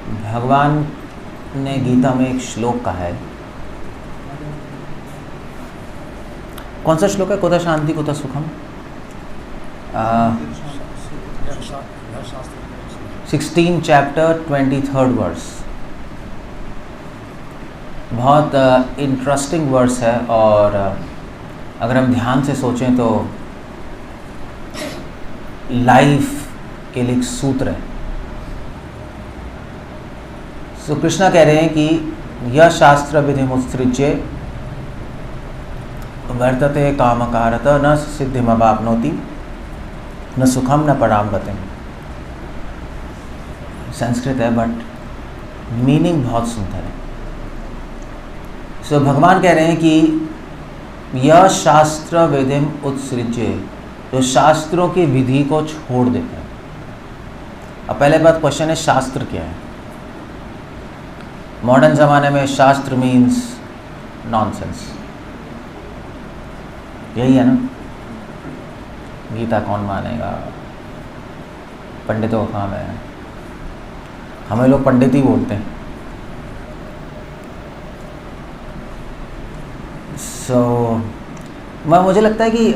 भगवान ने गीता में एक श्लोक कहा है, कौन सा श्लोक है? कुतः शांति कुतः सुखम, 16 चैप्टर 23rd वर्स। बहुत इंटरेस्टिंग वर्स है और अगर हम ध्यान से सोचें तो लाइफ के लिए एक सूत्र है। सो कृष्णा कह रहे हैं कि यह शास्त्र विधिमुत्सृज्य वर्तते कामकारत न सिद्धिमवाप्नोति न सुखम न पराम गतिम। संस्कृत है बट मीनिंग बहुत सुंदर है। सो भगवान कह रहे हैं कि यह शास्त्र विधिम उत्सृज्य, जो शास्त्रों की विधि को छोड़ देते हैं। अब पहले बात क्वेश्चन है, शास्त्र क्या है? मॉडर्न ज़माने में शास्त्र मीन्स नॉनसेंस, यही है ना। गीता कौन मानेगा, पंडितों का काम है, हमें लोग पंडित ही बोलते हैं। मुझे लगता है कि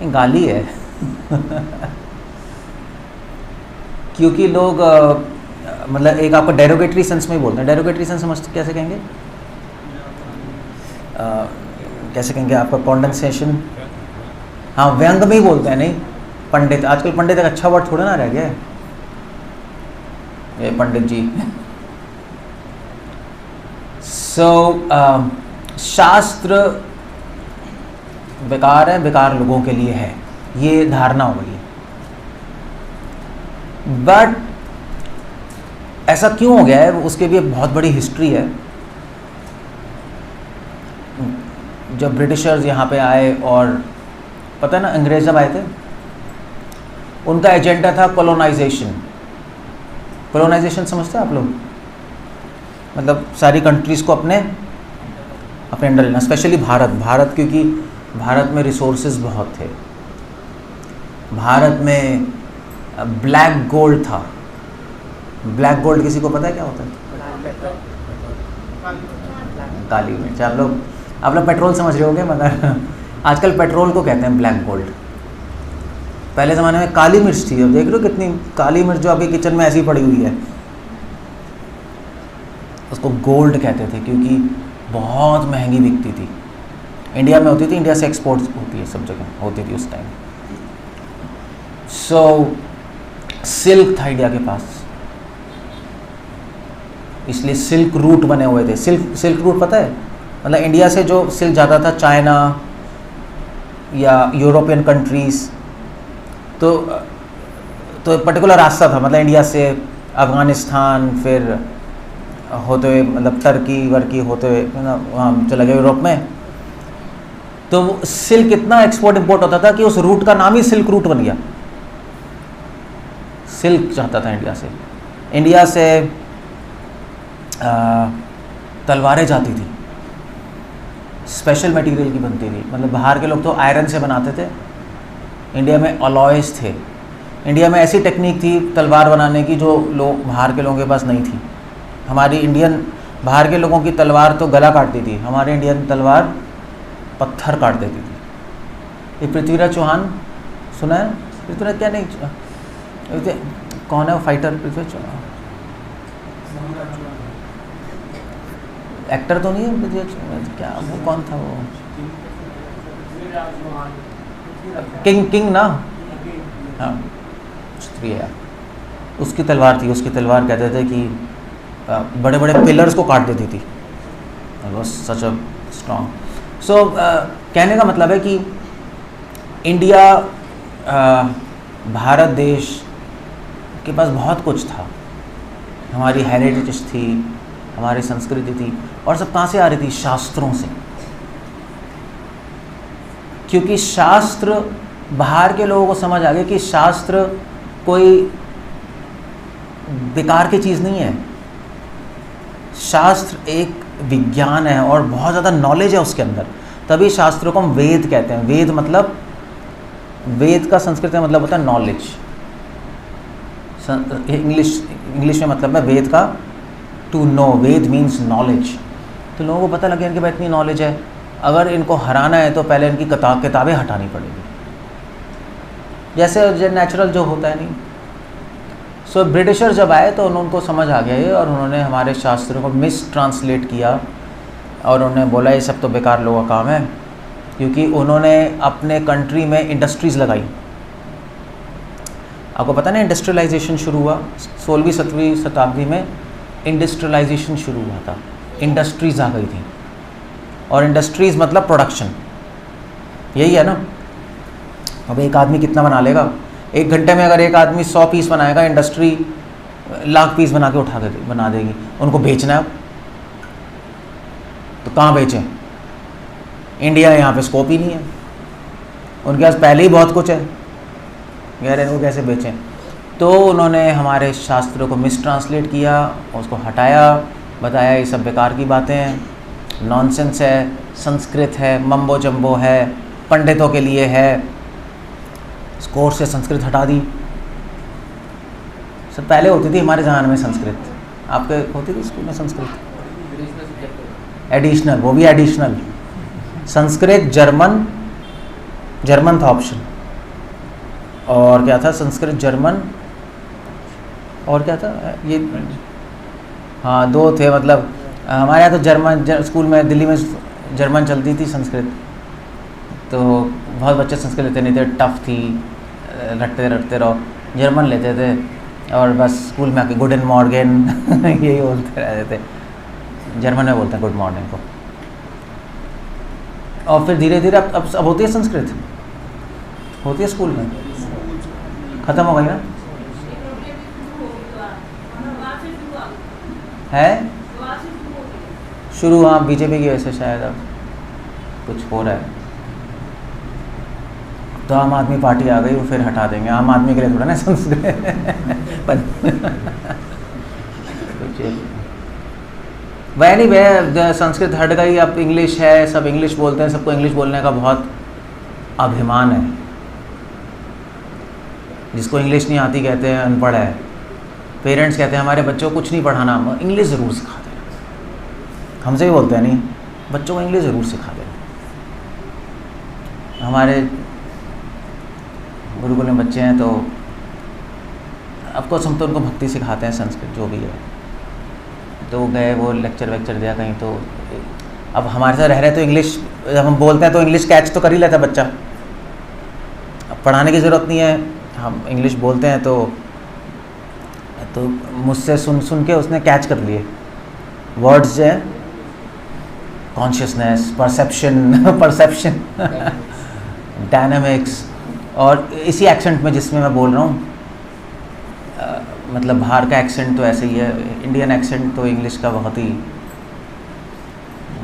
गाली है क्योंकि लोग मतलब एक आपको डेरोगेटरी सेंस में ही बोलते हैं। डेरोगेटरी सेंस समझते कैसे कहेंगे? कैसे कहेंगे आपका कॉन्डेंसेशन, हाँ व्यंग में ही बोलते हैं। नहीं पंडित, आजकल पंडित एक अच्छा वर्ड थोड़ा ना रह गया है, ये पंडित जी। शास्त्र बेकार है, बेकार लोगों के लिए है, ये धारणा हो गई है। बट ऐसा क्यों हो गया है, उसके भी एक बहुत बड़ी हिस्ट्री है। जब ब्रिटिशर्स यहाँ पे आए, और पता है ना अंग्रेज जब आए थे, उनका एजेंडा था कॉलोनाइजेशन। कॉलोनाइजेशन समझते हैं आप लोग? मतलब सारी कंट्रीज़ को अपने अंडर लेना, स्पेशली भारत, क्योंकि भारत में रिसोर्सेज बहुत थे। भारत में ब्लैक गोल्ड था। ब्लैक गोल्ड किसी को पता है क्या होता है? काली मिर्च। आप लोग पेट्रोल समझ रहे होंगे, मगर आजकल पेट्रोल को कहते हैं ब्लैक गोल्ड। पहले ज़माने में काली मिर्च थी। अब देख रहे हो कितनी काली मिर्च जो आपके किचन में ऐसी पड़ी हुई है, उसको गोल्ड कहते थे क्योंकि बहुत महंगी बिकती थी। इंडिया में होती थी, इंडिया से एक्सपोर्ट होती है, सब जगह होती थी उस टाइम। सिल्क था इंडिया के पास, इसलिए सिल्क रूट बने हुए थे। सिल्क रूट पता है? मतलब इंडिया से जो सिल्क जाता था चाइना या यूरोपियन कंट्रीज़, तो पर्टिकुलर रास्ता था। मतलब इंडिया से अफ़गानिस्तान, फिर होते हुए मतलब टर्की वर्की होते हुए वहाँ चला गया यूरोप में। तो सिल्क इतना एक्सपोर्ट इंपोर्ट होता था कि उस रूट का नाम ही सिल्क रूट बन गया। सिल्क जाता था इंडिया से तलवारें जाती थी, स्पेशल मटेरियल की बनती थी। मतलब बाहर के लोग तो आयरन से बनाते थे, इंडिया में अलॉयज थे। इंडिया में ऐसी टेक्निक थी तलवार बनाने की जो लोग बाहर के लोगों के पास नहीं थी। बाहर के लोगों की तलवार तो गला काटती थी, हमारे इंडियन तलवार पत्थर काट देती थी। ये पृथ्वीराज चौहान सुना है? पृथ्वीराज क्या नहीं, कौन है वो फाइटर? पृथ्वीराज चौहान एक्टर तो नहीं है? पृथ्वीराज क्या, वो कौन था वो? किंग ना, हाँ है। उसकी तलवार थी, उसकी तलवार कहते थे कि बड़े बड़े पिलर्स को काट देती थी। सच अ स्ट्रॉन्ग। कहने का मतलब है कि इंडिया, भारत देश के पास बहुत कुछ था। हमारी हेरिटेज थी, हमारी संस्कृति थी, और सब कहाँ से आ रही थी? शास्त्रों से। क्योंकि शास्त्र, बाहर के लोगों को समझ आ गया कि शास्त्र कोई बेकार की चीज़ नहीं है। शास्त्र एक विज्ञान है और बहुत ज़्यादा नॉलेज है उसके अंदर। तभी शास्त्रों को हम वेद कहते हैं। वेद का संस्कृत में मतलब होता है नॉलेज। इंग्लिश में मतलब है वेद का to know, Veda means knowledge. तो लोगों को पता लगे इनके पास इतनी नॉलेज है, अगर इनको हराना है तो पहले इनकी किताबें हटानी पड़ेगी, जैसे नेचुरल जो होता है नहीं। सो ब्रिटिशर जब आए तो उनको समझ आ गया ये, और उन्होंने हमारे शास्त्रों को मिस ट्रांसलेट किया और उन्होंने बोला ये सब तो बेकार लोगों का काम है, क्योंकि उन्होंने अपने कंट्री में इंडस्ट्रीज़ लगाई। आपको पता नहीं इंडस्ट्रियलाइजेशन शुरू हुआ 16वीं-17वीं शताब्दी में, इंडस्ट्रियलाइजेशन शुरू हुआ था, इंडस्ट्रीज़ आ गई थी। और इंडस्ट्रीज़ मतलब प्रोडक्शन, यही है ना। अब एक आदमी कितना बना लेगा? 1 घंटे में अगर एक आदमी 100 पीस बनाएगा, इंडस्ट्री लाख पीस बना के बना देगी। उनको बेचना है तो कहाँ बेचें? इंडिया है, यहाँ पे स्कोप ही नहीं है, उनके पास पहले ही बहुत कुछ है, यार इनको कैसे बेचें? तो उन्होंने हमारे शास्त्रों को मिस ट्रांसलेट किया, उसको हटाया, बताया ये सब बेकार की बातें हैं, नॉनसेंस है, संस्कृत है, मम्बो जम्बो है, पंडितों के लिए है। कोर्स से संस्कृत हटा दी। सब पहले होती थी हमारे ज़माने में संस्कृत, आपके होती थी स्कूल में संस्कृत? एडिशनल, वो भी एडिशनल। संस्कृत जर्मन था ऑप्शन, और क्या था? संस्कृत जर्मन, और क्या था ये? हाँ 2 थे, मतलब हमारे यहाँ तो जर्मन स्कूल में, दिल्ली में जर्मन चलती थी, संस्कृत तो बहुत बच्चे संस्कृत लेते नहीं थे, टफ थी, रटते रहो। जर्मन लेते थे और बस स्कूल में आके गुडन मॉर्गन यही बोलते रहते थे, जर्मन में बोलते हैं गुड मॉर्निंग को। और फिर धीरे धीरे अब होती है संस्कृत, होती है स्कूल में, ख़त्म हो गई ना? है शुरू, हाँ बीजेपी की वजह से शायद अब कुछ हो रहा है। तो आम आदमी पार्टी आ गई, वो फिर हटा देंगे। आम आदमी के लिए थोड़ा ना संस्कृत वह नहीं, वह संस्कृत हट गई, अब इंग्लिश है, सब इंग्लिश बोलते हैं, सबको इंग्लिश बोलने का बहुत अभिमान है। जिसको इंग्लिश नहीं आती कहते हैं अनपढ़ है। पेरेंट्स कहते हैं हमारे बच्चों को कुछ नहीं पढ़ाना, इंग्लिश ज़रूर सिखा देना। हमसे भी बोलते हैं नहीं, बच्चों को इंग्लिश ज़रूर सिखा देना। हमारे गुरुकुल में बच्चे हैं तो ऑफकोर्स हम तो उनको भक्ति सिखाते हैं, संस्कृत जो भी है। तो गए, वो लेक्चर वेक्चर दिया कहीं, तो अब हमारे साथ रह रहे तो इंग्लिश, जब हम बोलते हैं तो इंग्लिश कैच तो कर ही लेता बच्चा। अब पढ़ाने की ज़रूरत नहीं है, हम इंग्लिश बोलते हैं तो मुझसे सुन के उसने कैच कर लिए वर्ड्स जो है, कॉन्शियसनेस, परसेप्शन डायनामिक्स, और इसी एक्सेंट में जिसमें मैं बोल रहा हूँ। मतलब बाहर का एक्सेंट तो ऐसे ही है, इंडियन एक्सेंट तो इंग्लिश का बहुत ही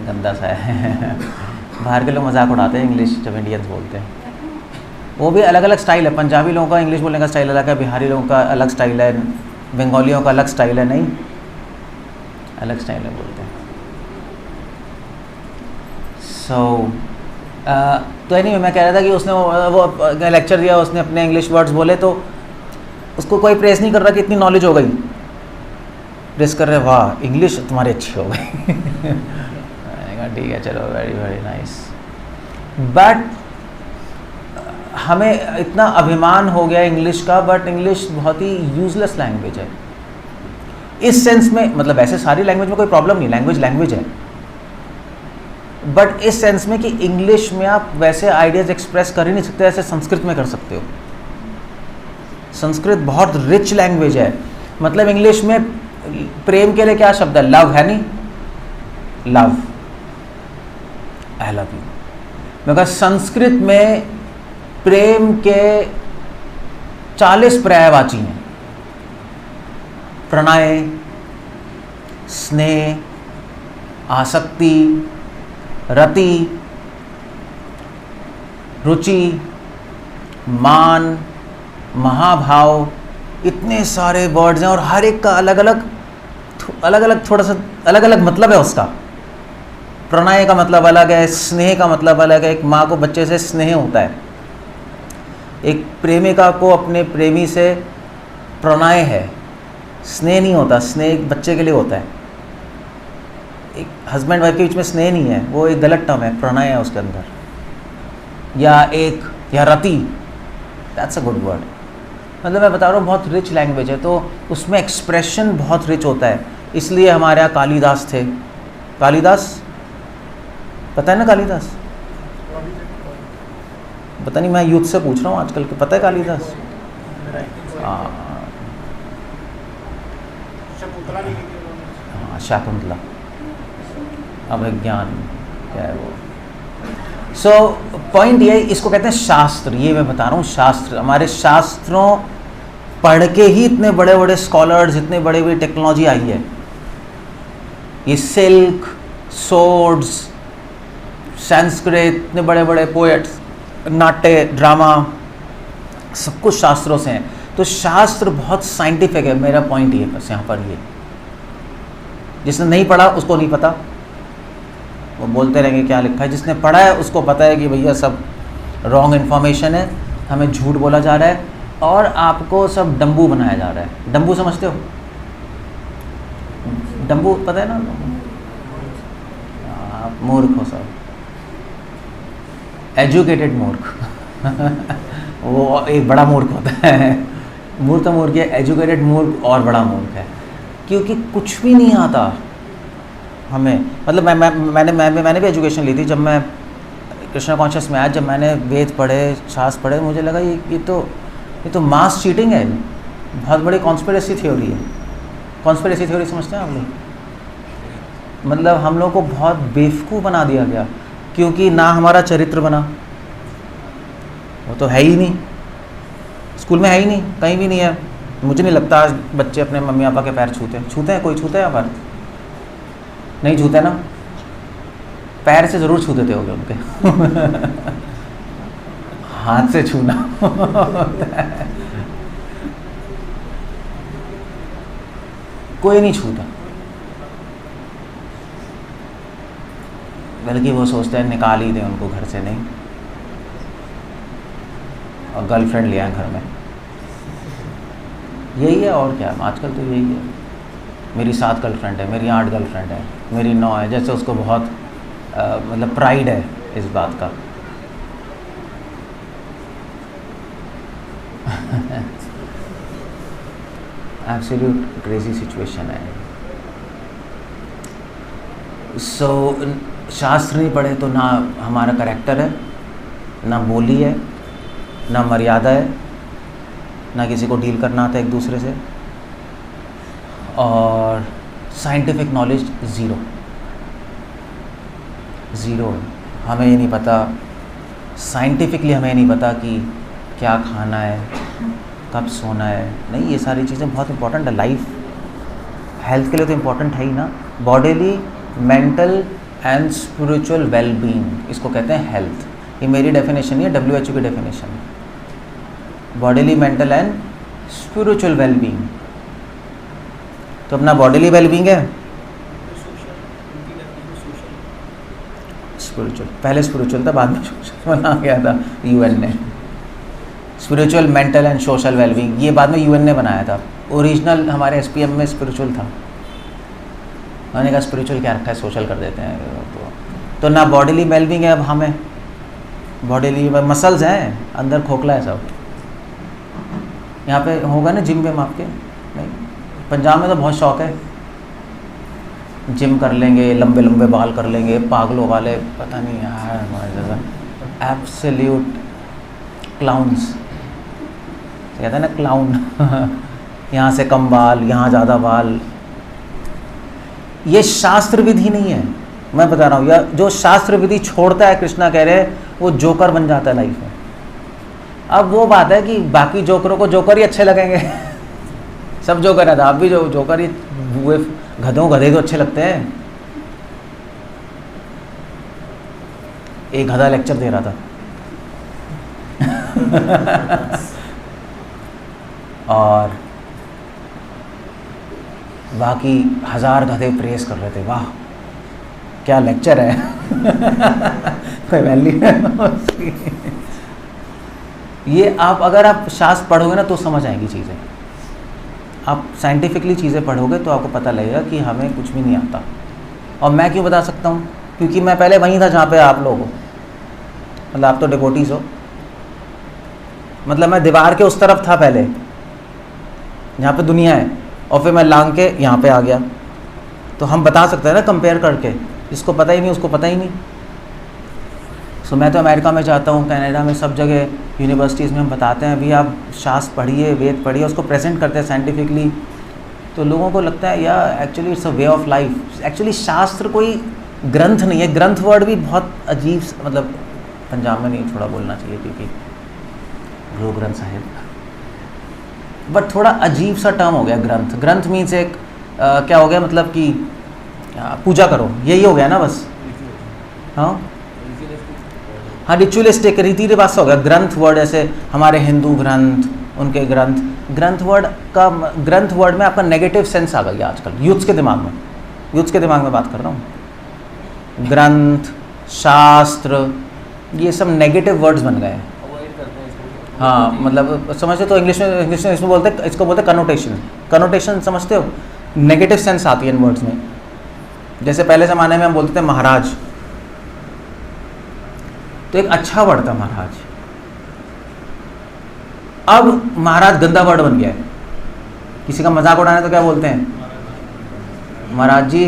गंदा सा है बाहर के लोग मजाक उड़ाते हैं इंग्लिश जब इंडियंस बोलते हैं। वो भी अलग अलग स्टाइल है, पंजाबी लोगों का इंग्लिश बोलने का स्टाइल अलग है, बिहारी लोगों का अलग स्टाइल है, बंगालियों का अलग स्टाइल है, नहीं अलग स्टाइल है बोलते हैं। तो एनीवे मैं कह रहा था कि उसने वो लेक्चर दिया, उसने अपने इंग्लिश वर्ड्स बोले, तो उसको कोई प्रेस नहीं कर रहा कि इतनी नॉलेज हो गई, प्रेस कर रहे वाह इंग्लिश तुम्हारी अच्छी हो गई ठीक है चलो, वेरी वेरी नाइस। बट हमें इतना अभिमान हो गया इंग्लिश का, बट इंग्लिश बहुत ही यूजलेस लैंग्वेज है इस सेंस में। मतलब ऐसे सारी लैंग्वेज में कोई प्रॉब्लम नहीं, लैंग्वेज है, बट इस सेंस में कि इंग्लिश में आप वैसे आइडियाज़ एक्सप्रेस कर ही नहीं सकते जैसे संस्कृत में कर सकते हो। संस्कृत बहुत रिच लैंग्वेज है। मतलब इंग्लिश में प्रेम के लिए क्या शब्द है? लव है नहीं, लव, आई लव यू। मगर संस्कृत में प्रेम के 40 पर्यायवाची हैं। प्रणय, स्नेह, आसक्ति, रति, रुचि, मान, महाभाव, इतने सारे वर्ड्स हैं और हर एक का अलग अलग थोड़ा सा अलग अलग मतलब है उसका। प्रणय का मतलब अलग है, स्नेह का मतलब अलग है। एक माँ को बच्चे से स्नेह होता है, एक प्रेमिका को अपने प्रेमी से प्रणय है, स्नेह नहीं होता। स्नेह एक बच्चे के लिए होता है, एक हस्बैंड वाइफ के बीच में स्नेह नहीं है, वो एक गलत टर्म है, प्रणय है उसके अंदर, या रति, दैट्स अ गुड वर्ड। मतलब मैं बता रहा हूँ बहुत रिच लैंग्वेज है, तो उसमें एक्सप्रेशन बहुत रिच होता है। इसलिए हमारे यहाँ कालिदास थे। कालिदास पता है ना? कालिदास पता नहीं, मैं यूथ से पूछ रहा हूँ आजकल के, पता है कालिदास? हाँ, शाकुंतला, अभिज्ञान क्या है वो। सो पॉइंट ये, इसको कहते हैं शास्त्र। ये मैं बता रहा हूँ शास्त्र, हमारे शास्त्रों पढ़ के ही इतने बड़े बड़े स्कॉलर्स, इतने बड़े बड़ी टेक्नोलॉजी आई है। ये सिल्क, सोर्ड्स, संस्कृत, इतने बड़े बड़े पोएट्स, नाट्य, ड्रामा, सब कुछ शास्त्रों से हैं। तो शास्त्र बहुत साइंटिफिक है। मेरा पॉइंट ये बस यहाँ पर, ये जिसने नहीं पढ़ा उसको नहीं पता, वो बोलते रहेंगे क्या लिखा है। जिसने पढ़ा है उसको पता है कि भैया सब रॉन्ग इन्फॉर्मेशन है, हमें झूठ बोला जा रहा है और आपको सब डम्बू बनाया जा रहा है। डम्बू समझते हो? डम्बू पता है ना? आप मूर्ख हो सब, एजुकेटेड मूर्ख वो एक बड़ा मूर्ख होता है। मूर्ख तो मूर्ख है, एजुकेटेड मूर्ख और बड़ा मूर्ख है, क्योंकि कुछ भी नहीं आता हमें। मतलब मैंने भी एजुकेशन ली थी जब मैं कृष्णा कॉन्शियस में आया। जब मैंने वेद पढ़े, शास्त्र पढ़े, मुझे लगा ये तो मास चीटिंग है, बहुत बड़ी कॉन्स्पिरेसी थ्योरी है। कॉन्स्पिरेसी थ्योरी समझते हैं आप लोग? मतलब हम लोग को बहुत बेवकूफ़ बना दिया गया, क्योंकि ना हमारा चरित्र बना, वो तो है ही नहीं, स्कूल में है ही नहीं, कहीं भी नहीं है। मुझे नहीं लगता आज बच्चे अपने मम्मी पापा के पैर छूते हैं। कोई छूते हैं यहाँ पर? नहीं छूते ना? पैर से ज़रूर छू देते होगे उनके हाथ से छूना कोई नहीं छूता, बल्कि वो सोचते हैं निकाल ही दें उनको घर से, नहीं, और गर्लफ्रेंड ले आए घर में। यही है और क्या, आजकल तो यही है। मेरी 7 गर्लफ्रेंड है, मेरी 8 गर्लफ्रेंड है, मेरी 9 है, जैसे उसको बहुत मतलब प्राइड है इस बात का। एब्सोल्यूट क्रेजी सिचुएशन है। सो शास्त्र नहीं पढ़े तो ना हमारा करेक्टर है, ना बोली है, ना मर्यादा है, ना किसी को डील करना आता है एक दूसरे से, और साइंटिफिक नॉलेज ज़ीरो है। हमें ये नहीं पता, साइंटिफिकली हमें नहीं पता कि क्या खाना है, कब सोना है। नहीं, ये सारी चीज़ें बहुत इंपॉर्टेंट है। लाइफ हेल्थ के लिए तो इम्पॉर्टेंट है ही ना। Bodily, mental and spiritual wellbeing, इसको कहते हैं हेल्थ। ये मेरी डेफिनेशन नहीं है, WHO की डेफिनेशन है। Bodily, mental and spiritual wellbeing. तो अपना बॉडीली वेलबींग है, स्पिरिचुअल, पहले स्पिरिचुअल था, बाद में सोशल बना गया था UN ने। Spiritual, mental and social wellbeing ये बाद में UN ने बनाया था। ओरिजिनल हमारे SPM में स्पिरिचुअल था। मैंने कहा स्पिरिचुअल क्या रखा है, सोशल कर देते हैं। तो ना बॉडीली वेलबींग है अब हमें। बॉडीली मसल्स हैं, अंदर खोखला है सब। यहाँ पे होगा ना जिम में आपके? नहीं, पंजाब में तो बहुत शौक है, जिम कर लेंगे, लंबे लंबे बाल कर लेंगे, पागलों वाले, पता नहीं यार हमारे जैसा एब्सोल्यूट क्लाउन्स, कहते हैं ना क्लाउन यहाँ से कम बाल, यहाँ ज़्यादा बाल। ये शास्त्र विधि नहीं है, मैं बता रहा हूँ। या जो शास्त्र विधि छोड़ता है, कृष्णा कह रहे हैं, वो जोकर बन जाता है लाइफ में। अब वो बात है कि बाकी जोकरों को जोकर ही अच्छे लगेंगे सब जोकर है, आप भी जो जोकर ही हुए, गधे तो अच्छे लगते हैं। एक गधा लेक्चर दे रहा था और बाकी 1000 गधे प्रेस कर रहे थे, वाह क्या लेक्चर है कोई वैल्यू है ये आप अगर आप शास्त्र पढ़ोगे ना तो समझ आएंगी चीज़ें। आप साइंटिफिकली चीज़ें पढ़ोगे तो आपको पता लगेगा कि हमें कुछ भी नहीं आता। और मैं क्यों बता सकता हूँ? क्योंकि मैं पहले वहीं था जहाँ पे आप लोग हो। मतलब आप तो डिवोटीज हो, मतलब मैं दीवार के उस तरफ था पहले जहाँ पे दुनिया है, और फिर मैं लांग के यहाँ पे आ गया। तो हम बता सकते हैं ना कंपेयर करके, जिसको पता ही नहीं उसको पता ही नहीं। सो मैं तो अमेरिका में जाता हूँ, कनाडा में, सब जगह यूनिवर्सिटीज़ में हम बताते हैं अभी आप शास्त्र पढ़िए, वेद पढ़िए, उसको प्रेजेंट करते हैं साइंटिफिकली। तो लोगों को लगता है या actually it's a way of life. Actually शास्त्र कोई ग्रंथ नहीं है। ग्रंथ वर्ड भी बहुत अजीब, मतलब पंजाब में नहीं थोड़ा बोलना चाहिए क्योंकि गुरु ग्रंथ साहिब, बट थोड़ा अजीब सा टर्म हो गया ग्रंथ। ग्रंथ मीन्स एक क्या हो गया, मतलब कि पूजा करो, यही हो गया ना बस। हाँ हाँ, रिचुअलिस्टिक, रीति रिवाज से हो गया ग्रंथ वर्ड। ऐसे हमारे हिंदू ग्रंथ, उनके ग्रंथ। ग्रंथ वर्ड में आपका नेगेटिव सेंस आ गया आजकल यूथ्स के दिमाग में। यूथ्स के दिमाग में बात कर रहा हूँ। ग्रंथ, शास्त्र, ये सब नेगेटिव वर्ड्स बन गए हैं। हाँ, मतलब समझते तो इंग्लिश में इसमें बोलते हैं, इसको बोलते हैं कनोटेशन। कनोटेशन समझते हो? नेगेटिव सेंस आती है इन वर्ड्स में। जैसे पहले ज़माने में हम बोलते थे महाराज, तो एक अच्छा वर्ड था महाराज। अब महाराज गंदा वर्ड बन गया है। किसी का मजाक उड़ाने तो क्या बोलते हैं? महाराज जी।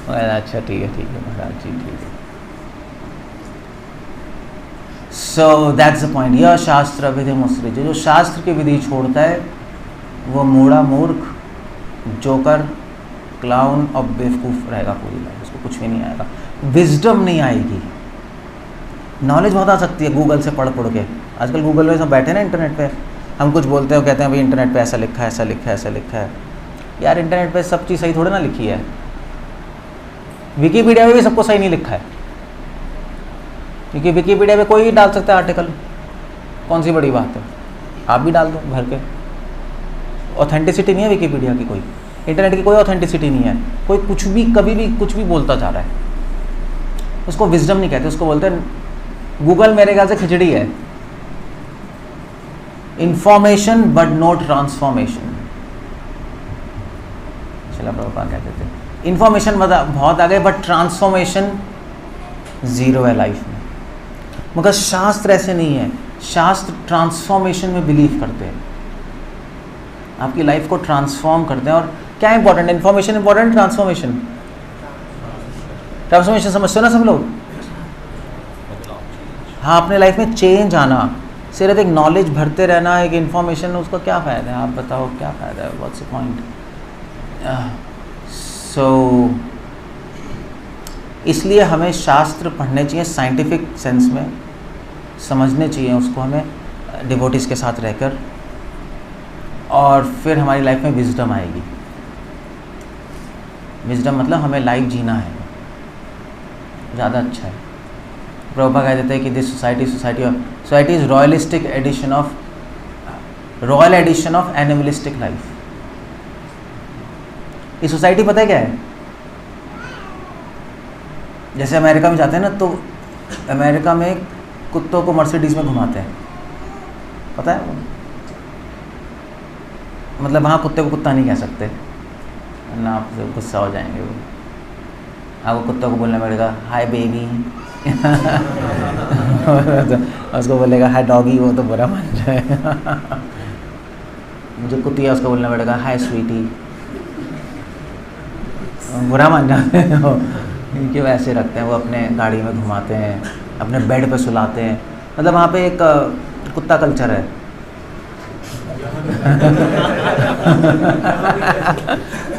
अच्छा ठीक है महाराज जी, ठीक है। So that's the point. यह शास्त्र विधि मुसृज, जो शास्त्र की विधि छोड़ता है वो मूढ़ा, मूर्ख, जोकर, क्लाउन और बेवकूफ़ रहेगा पूरी लाइफ। उसको कुछ भी नहीं आएगा, विजडम नहीं आएगी। नॉलेज बहुत आ सकती है गूगल से पढ़ के। आजकल गूगल में सब बैठे ना इंटरनेट पे, हम कुछ बोलते हैं, कहते हैं भाई इंटरनेट पे ऐसा लिखा है, ऐसा लिखा है, ऐसा लिखा है। यार इंटरनेट पे सब चीज़ सही थोड़ी ना लिखी है। विकीपीडिया में भी सबको सही नहीं लिखा है, क्योंकि विकीपीडिया पे कोई भी डाल सकता है आर्टिकल। कौन सी बड़ी बात है, आप भी डाल दो भर के। ऑथेंटिसिटी नहीं है विकीपीडिया की, कोई इंटरनेट की कोई ऑथेंटिसिटी नहीं है। कोई कुछ भी कभी भी कुछ भी बोलता जा रहा है, उसको विजडम नहीं कहते, उसको बोलते हैं गूगल मेरे ख्याल से खिचड़ी है। Information but not transformation. चला प्रभुपाद कहते थे इंफॉर्मेशन बहुत आ गए बट ट्रांसफॉर्मेशन ज़ीरो है लाइफ में। मगर शास्त्र ऐसे नहीं है। शास्त्र ट्रांसफॉर्मेशन में बिलीव करते हैं, आपकी लाइफ को ट्रांसफॉर्म करते हैं। और क्या important, information important, transformation? Transformation समझते हो ना सब लोग? हाँ, अपने लाइफ में चेंज आना। सिर्फ एक नॉलेज भरते रहना, एक इन्फॉर्मेशन, उसका क्या फ़ायदा है? आप बताओ क्या फ़ायदा है? What's the point? सो इसलिए हमें शास्त्र पढ़ने चाहिए, साइंटिफिक सेंस में समझने चाहिए उसको हमें डिवोटीज के साथ रहकर, और फिर हमारी लाइफ में विजडम आएगी। विजडम मतलब हमें लाइफ जीना है, ज़्यादा अच्छा है। प्रभुपाद कह देते हैं कि this society is royalistic edition of animalistic life. ये सोसाइटी पता है क्या है? जैसे अमेरिका में जाते हैं ना, तो अमेरिका में कुत्तों को मर्सिडीज में घुमाते हैं, पता है? मतलब वहाँ कुत्ते को कुत्ता नहीं कह सकते ना, आप गुस्सा हो जाएंगे वो। आपको कुत्तों को बोलने पड़ेगा हाय बेबी। उसको बोलेगा हाय डॉगी, वो तो बुरा मान जाए। जो कुत्ती है उसको बोलना पड़ेगा हाय स्वीटी, बुरा मान जाते हैं वो। क्योंकि वैसे रखते हैं वो, अपने गाड़ी में घुमाते हैं, अपने बेड पे सुलाते हैं। मतलब वहाँ पे एक कुत्ता कल्चर है।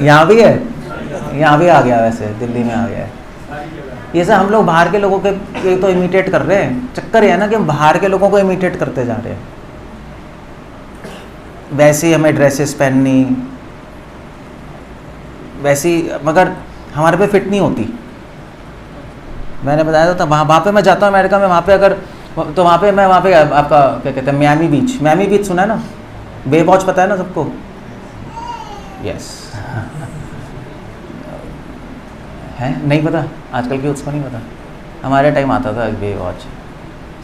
यहाँ भी है, यहाँ भी आ गया, वैसे दिल्ली में आ गया है। ये सब हम लोग बाहर के लोगों के तो इमिटेट कर रहे हैं। चक्कर ये है ना कि हम बाहर के लोगों को इमिटेट करते जा रहे हैं। वैसे ही हमें ड्रेसेस पहननी, वैसी, मगर हमारे पे फिट नहीं होती। मैंने बताया था वहाँ पे मैं जाता हूँ अमेरिका में, वहाँ पे अगर तो वहाँ पे आपका क्या कहते हैं, मियामी बीच सुना है ना? बे वॉच पता है ना सबको? यस। है नहीं पता? आजकल के उसको नहीं पता। हमारे टाइम आता था बे वॉच,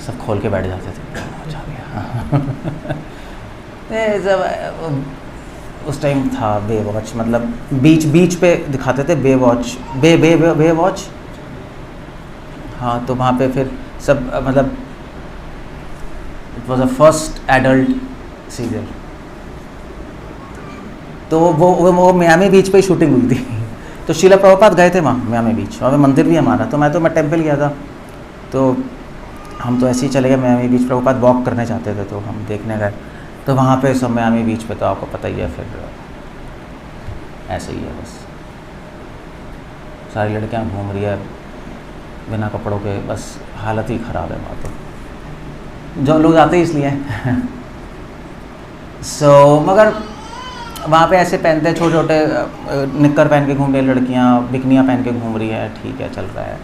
सब खोल के बैठ जाते थे। उस टाइम था बे वॉच, मतलब बीच बीच पे दिखाते थे बे वॉच, बे वॉच। हाँ, तो वहाँ पे फिर सब मतलब it was a first adult serial. तो वो मियामी बीच पे ही शूटिंग हुई थी। तो शीला प्रभुपाद गए थे वहाँ मियामी बीच, और मंदिर भी हमारा, तो मैं टेम्पल गया था, तो हम तो ऐसे ही चले गए मियामी बीच। प्रभुपाद वॉक करने चाहते थे तो हम देखने गए, तो वहाँ पे सब मियामी बीच पे तो आपको पता ही है, फिर ऐसे ही है बस, सारी लड़कियाँ घूम रही है बिना कपड़ों के, बस हालत ही ख़राब है वहाँ तो, जो लोग जाते ही इसलिए सो मगर वहाँ पे ऐसे पहनते हैं छोटे छोटे निक्कर पहन के घूम रही लड़कियाँ, बिकनियाँ पहन के घूम रही है, ठीक है चल रहा है।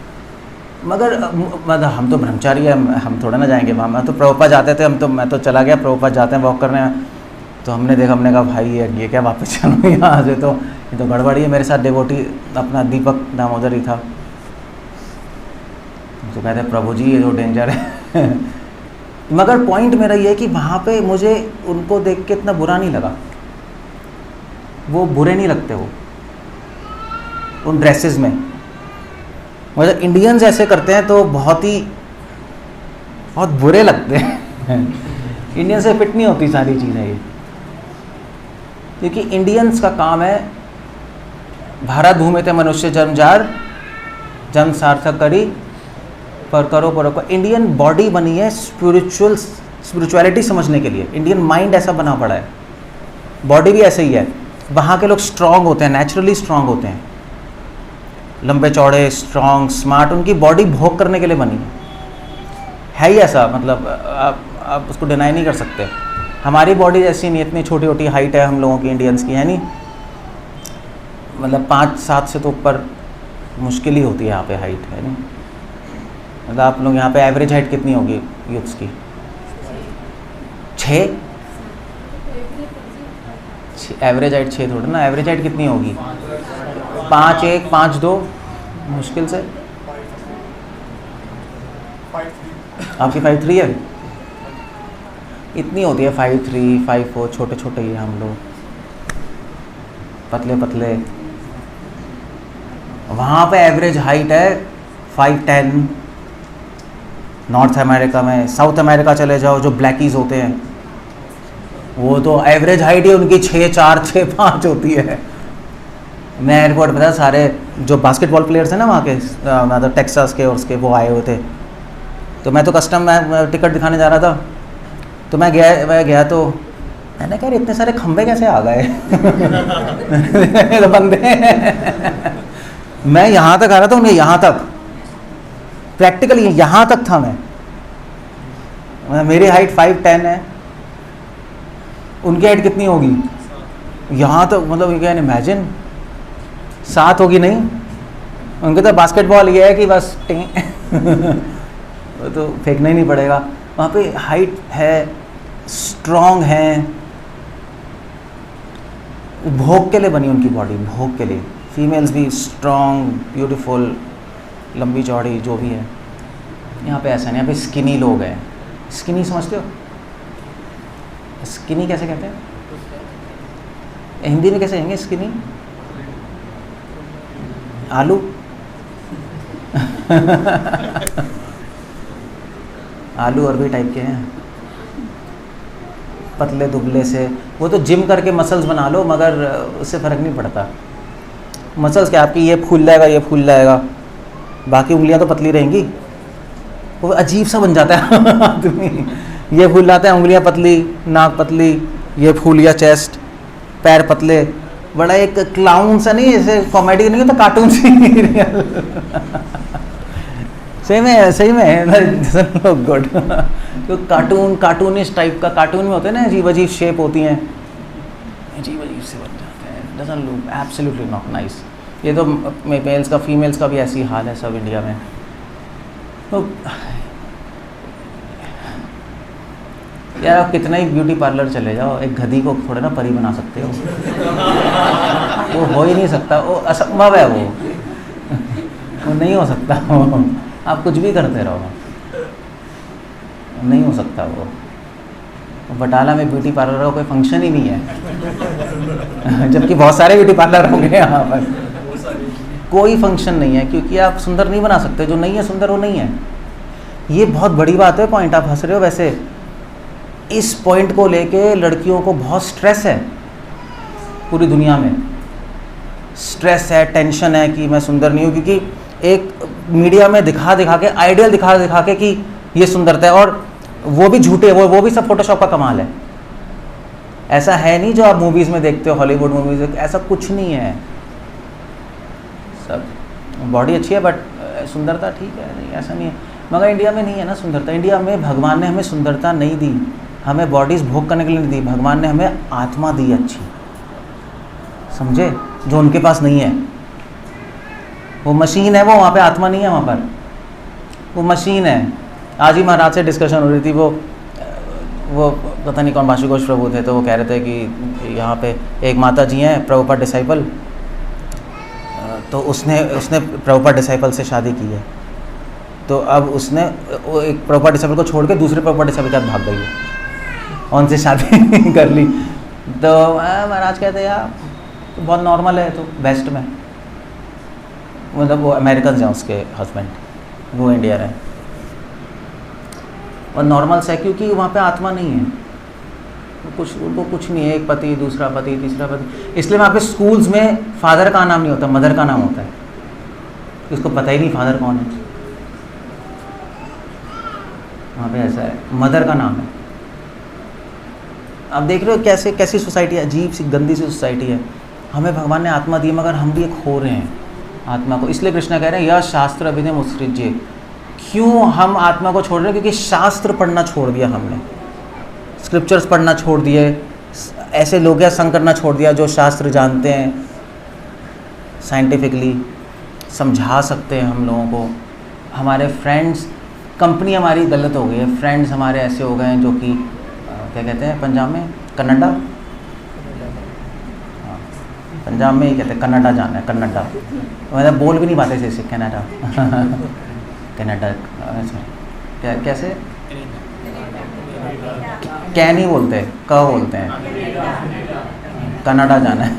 मगर मतलब हम तो ब्रह्मचारी है, हम थोड़ा ना जाएंगे वहाँ। मैं तो प्रभुपाद जाते थे, मैं तो चला गया, प्रभुपाद जाते हैं वॉक करने, तो हमने देखा, हमने कहा भाई ये क्या वापस चलो यहाँ से, तो ये तो गड़बड़ी है। मेरे साथ डिवोटी अपना दीपक दामोदर ही था, तो कहते प्रभु जी ये तो डेंजर है। मगर पॉइंट मेरा ये है कि वहाँ पे मुझे उनको देख के इतना बुरा नहीं लगा, वो बुरे नहीं लगते वो उन ड्रेसेस में। मतलब इंडियंस ऐसे करते हैं तो बहुत बुरे लगते हैं। इंडियन से फिट नहीं होती सारी चीज़ें ये, क्योंकि इंडियंस का काम है भारत भूमि थे मनुष्य जन्मजार, जन्म सार्थक करी पर करो परो को। इंडियन बॉडी बनी है स्पिरिचुअलिटी समझने के लिए, इंडियन माइंड ऐसा बना पड़ा है, बॉडी भी ऐसे ही है। वहाँ के लोग स्ट्रांग होते हैं, नेचुरली स्ट्रांग होते हैं, लंबे चौड़े, स्ट्रांग, स्मार्ट, उनकी बॉडी भोग करने के लिए बनी है ही ऐसा, मतलब आप उसको डिनाई नहीं कर सकते। हमारी बॉडी जैसी नहीं, इतनी छोटी छोटी हाइट है हम लोगों की, इंडियंस की है नहीं, मतलब 5-7 से तो ऊपर मुश्किल ही होती है यहाँ पे हाइट, है नहीं। मतलब आप लोग यहाँ पे एवरेज हाइट कितनी होगी यूथ्स की? 6? एवरेज हाइट 6 थोड़ी ना, एवरेज हाइट कितनी होगी? 5'1", 5'2", मुश्किल से। आपकी 5'3" है? इतनी होती है 5'3", 5'4", छोटे छोटे ही हम लोग, पतले पतले। वहाँ पे एवरेज हाइट है 5'10". नॉर्थ अमेरिका में, साउथ अमेरिका चले जाओ, जो ब्लैकीज होते हैं वो तो एवरेज हाइट ही उनकी 6'4", 6'5" होती है। मैं एयरपोर्ट पर था, सारे जो बास्केटबॉल प्लेयर्स हैं ना वहाँ के, मतलब टेक्सास के और उसके, वो आए हुए थे, तो मैं तो कस्टम में टिकट दिखाने जा रहा था, तो मैं गया तो मैंने कहा इतने सारे खंबे कैसे आ गए। तो बंदे मैं यहाँ तक आ रहा था, उन्हें यहाँ तक प्रैक्टिकली यहाँ तक था मैं, मेरी हाइट 5'10" है, उनकी हाइट कितनी होगी यहाँ तक, मतलब यू कैन इमेजिन, 7 होगी नहीं, उनके तो बास्केटबॉल ये है कि बस वो तो फेंकना ही नहीं पड़ेगा। वहाँ पे हाइट है, स्ट्रॉन्ग है, भोग के लिए बनी उनकी बॉडी, भोग के लिए। फीमेल्स भी स्ट्रॉन्ग, ब्यूटीफुल, लंबी चौड़ी, जो भी है। यहाँ पे ऐसा नहीं, यहाँ पे स्किनी लोग हैं। स्किनी समझते हो? स्किनी कैसे कहते हैं हिंदी में, कैसे कहेंगे स्किनी? आलू। आलू अरबी टाइप के हैं, पतले दुबले से। वो तो जिम करके मसल्स बना लो, मगर उससे फ़र्क नहीं पड़ता। मसल्स क्या, आपकी ये फूल जाएगा, ये फूल जाएगा, बाकी उंगलियां तो पतली रहेंगी। वो अजीब सा बन जाता है आदमी। ये फूल जाता है, उंगलियां पतली, नाक पतली, ये फूल या चेस्ट, पैर पतले, बड़ा एक क्लाउन सा, नहीं ऐसे कॉमेडी नहीं होता, कार्टून सीरियल। सही में लोग गुड। तो कार्टूनिस्ट टाइप का, कार्टून में होते हैं ना, अजीब अजीब शेप होती हैं, अजीब अजीब से बन जाते हैं, doesn't look absolutely not nice. ये तो मेल्स का, फीमेल्स का भी ऐसी हाल है सब इंडिया में। तो यार आप कितना ही ब्यूटी पार्लर चले जाओ, एक गधी को थोड़े ना परी बना सकते हो। वो हो ही नहीं सकता, वो असंभव है, वो नहीं हो सकता। आप कुछ भी करते रहो, नहीं हो सकता बटाला में ब्यूटी पार्लर का कोई फंक्शन ही नहीं है जबकि बहुत सारे ब्यूटी पार्लर होंगे यहाँ पर, कोई फंक्शन नहीं है, क्योंकि आप सुंदर नहीं बना सकते, जो नहीं है सुंदर वो नहीं है। ये बहुत बड़ी बात है, पॉइंट आप हंस रहे हो, वैसे इस पॉइंट को लेके लड़कियों को बहुत स्ट्रेस है, पूरी दुनिया में स्ट्रेस है, टेंशन है कि मैं सुंदर नहीं हूँ, क्योंकि एक मीडिया में दिखा के, आइडियल दिखा के कि ये सुंदरता है, और वो भी झूठे, वो भी सब फोटोशॉप का कमाल है। ऐसा है नहीं जो आप मूवीज़ में देखते हो, हॉलीवुड मूवीज़, ऐसा कुछ नहीं है। सब बॉडी अच्छी है बट सुंदरता ठीक है, नहीं ऐसा नहीं है। मगर इंडिया में नहीं है ना सुंदरता। इंडिया में भगवान ने हमें सुंदरता नहीं दी, हमें बॉडीज़ भोग करने के लिए नहीं दी, भगवान ने हमें आत्मा दी अच्छी, समझे, जो उनके पास नहीं है। वो मशीन है, वो वहाँ पे आत्मा नहीं है, वहाँ पर वो मशीन है। आज ही महाराज से डिस्कशन हो रही थी, वो पता नहीं कौन भाषुघोष प्रभु थे, तो वो कह रहे थे कि यहाँ पे एक माता जी हैं प्रभुपाद डिसाइपल, तो उसने प्रभुपाद डिसाइपल से शादी की है, तो अब उसने वो एक प्रभुपाद डिसाइपल को छोड़ के दूसरे प्रभुपाद डिसाइपल के साथ भाग गई है, उनसे शादी कर ली। तो महाराज कहते यार तो बहुत नॉर्मल है, तो वेस्ट में, मतलब वो अमेरिकन हैं उसके हस्बैंड, वो इंडियन है, और नॉर्मल से, क्योंकि वहाँ पे आत्मा नहीं है, उनको कुछ नहीं है, एक पति, दूसरा पति, तीसरा पति। इसलिए वहाँ पे स्कूल्स में फादर का नाम नहीं होता, मदर का नाम होता है, उसको पता ही नहीं फादर कौन है। वहाँ पे ऐसा है, मदर का नाम है। आप देख रहे हो कैसे कैसी सोसाइटी, अजीब सी गंदी सी सोसाइटी है। हमें भगवान ने आत्मा दी, मगर हम भी खो रहे हैं आत्मा को। इसलिए कृष्ण कह रहे हैं यह शास्त्र अभिनय उत्सृज्य। क्यों हम आत्मा को छोड़ रहे हैं? क्योंकि शास्त्र पढ़ना छोड़ दिया हमने, स्क्रिप्चर्स पढ़ना छोड़ दिए, ऐसे लोग संग करना छोड़ दिया जो शास्त्र जानते हैं, साइंटिफिकली समझा सकते हैं हम लोगों को। हमारे फ्रेंड्स, कंपनी हमारी गलत हो गई है, फ्रेंड्स हमारे ऐसे हो गए हैं जो कि क्या कहते हैं पंजाब में, कन्नडा, हाँ पंजाब में ही कहते हैं कन्नडा, जाना है कन्नडा, मतलब बोल भी नहीं पाते से कनाडा कनाडा, क्या कैसे क्या नहीं बोलते, क बोलते हैं, कनाडा जाना है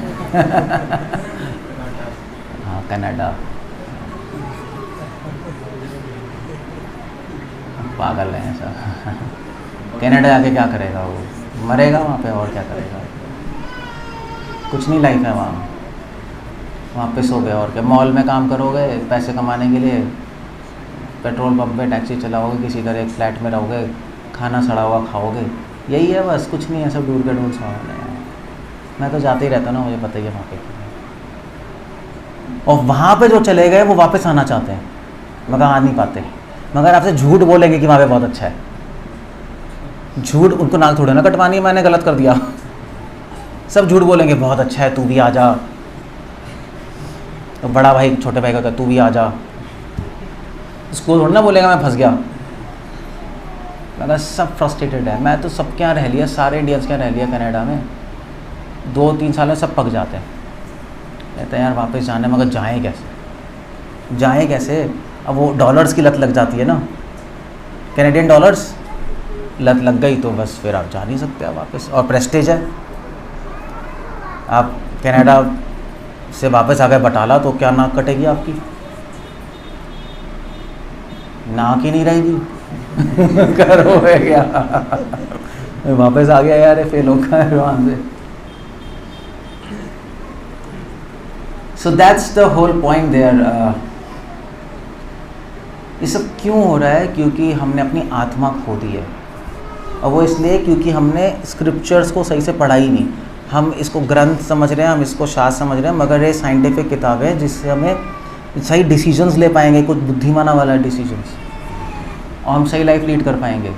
हाँ कनाडा, पागल है सब कनाडा जाके क्या करेगा, वो मरेगा वहाँ पे, और क्या करेगा, कुछ नहीं लाइफ है वहाँ पे सो गए, और क्या मॉल में काम करोगे पैसे कमाने के लिए, पेट्रोल पंप पे टैक्सी चलाओगे, किसी घर एक फ्लैट में रहोगे, खाना सड़ा हुआ खाओगे, यही है बस, कुछ नहीं है, सब दूर के ढूंढ सवाल है। मैं तो जाते ही रहता ना, मुझे पता ही है वहाँ पे, और वहाँ पे जो चले गए वो वापस आना चाहते हैं मगर आ नहीं पाते, मगर आपसे झूठ बोलेंगे कि वहाँ पे बहुत अच्छा है। झूठ, उनको नाक थोड़े ना कटवानी है, मैंने गलत कर दिया, सब झूठ बोलेंगे बहुत अच्छा है, तू भी आ जा, तो बड़ा भाई छोटे भाई का होता है तू भी आ जा, उसको थोड़ा ना बोलेगा मैं फंस गया। मगर सब फ्रस्ट्रेटेड है। मैं तो सबके यहाँ रह लिया, सारे इंडियंस के यहाँ रह लिया कनाडा में, 2-3 साल में सब पक जाते हैं, कहते हैं यार वापस जाना है, मगर जाएँ कैसे, जाएँ कैसे? अब वो डॉलर्स की लत लग जाती है ना, कैनेडियन डॉलर्स लत लग गई तो बस फिर आप जा नहीं सकते आप वापस, और प्रेस्टेज है, आप कनाडा से वापस आ गए बटाला तो क्या नाक कटेगी आपकी, नाक ही नहीं रहेगी करो है क्या वापस आ गया यार, फेल होगा वहाँ से। So that's the whole point there. ये सब क्यों हो रहा है? क्योंकि हमने अपनी आत्मा खो दी है, और वो इसलिए क्योंकि हमने स्क्रिप्चर्स को सही से पढ़ा ही नहीं। हम इसको ग्रंथ समझ रहे हैं, हम इसको शास्त्र समझ रहे हैं, मगर ये साइंटिफिक किताब है जिससे हमें सही डिसीजंस ले पाएंगे, कुछ बुद्धिमाना वाला डिसीजंस, और हम सही लाइफ लीड कर पाएंगे।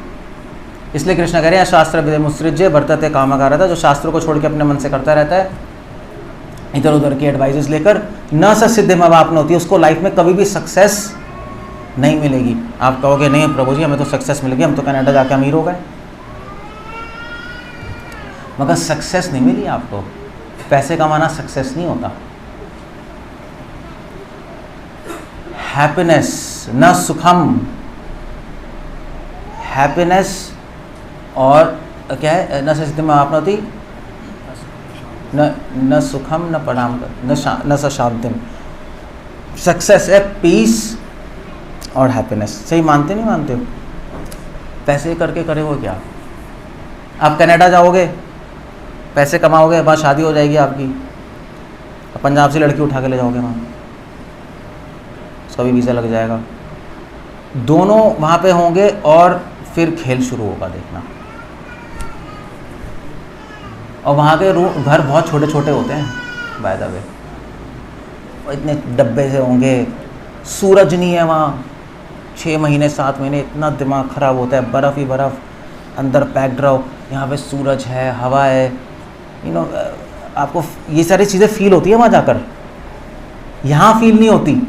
इसलिए कृष्ण कह रहे हैं शास्त्र मुत्सृज्य वर्तते कामाकारता, जो शास्त्रों को छोड़ के अपने मन से करता रहता है, इधर उधर की एडवाइजेस लेकर, न सिद्धि में होती है, उसको लाइफ में कभी भी सक्सेस नहीं मिलेगी। आप कहोगे नहीं प्रभु जी हमें तो सक्सेस मिल गई, हम तो कनाडा जाके अमीर हो गए, मगर सक्सेस नहीं मिली आपको। पैसे कमाना सक्सेस नहीं होता। हैप्पीनेस न सुखम, हैप्पीनेस और क्या है, न सिद्धिम आपनोति न सुखम न पराम न स शांतिम। सक्सेस है पीस और हैप्पीनेस। सही मानते नहीं मानते हो? पैसे करके करे वो क्या? आप कनाडा जाओगे, पैसे कमाओगे, वहाँ शादी हो जाएगी आपकी, पंजाब से लड़की उठा के ले जाओगे वहाँ, उसका भी वीज़ा लग जाएगा, दोनों वहाँ पे होंगे और फिर खेल शुरू होगा, देखना। और वहाँ के घर बहुत छोटे छोटे होते हैं बाय द वे, इतने डब्बे से होंगे, सूरज नहीं है वहाँ 6 महीने 7 महीने, इतना दिमाग ख़राब होता है, बर्फ़ ही बर्फ़, अंदर पैक्ड रहो, यहाँ पे सूरज है, हवा है, आपको ये सारी चीज़ें फील होती है वहाँ जाकर, यहाँ फील नहीं होती।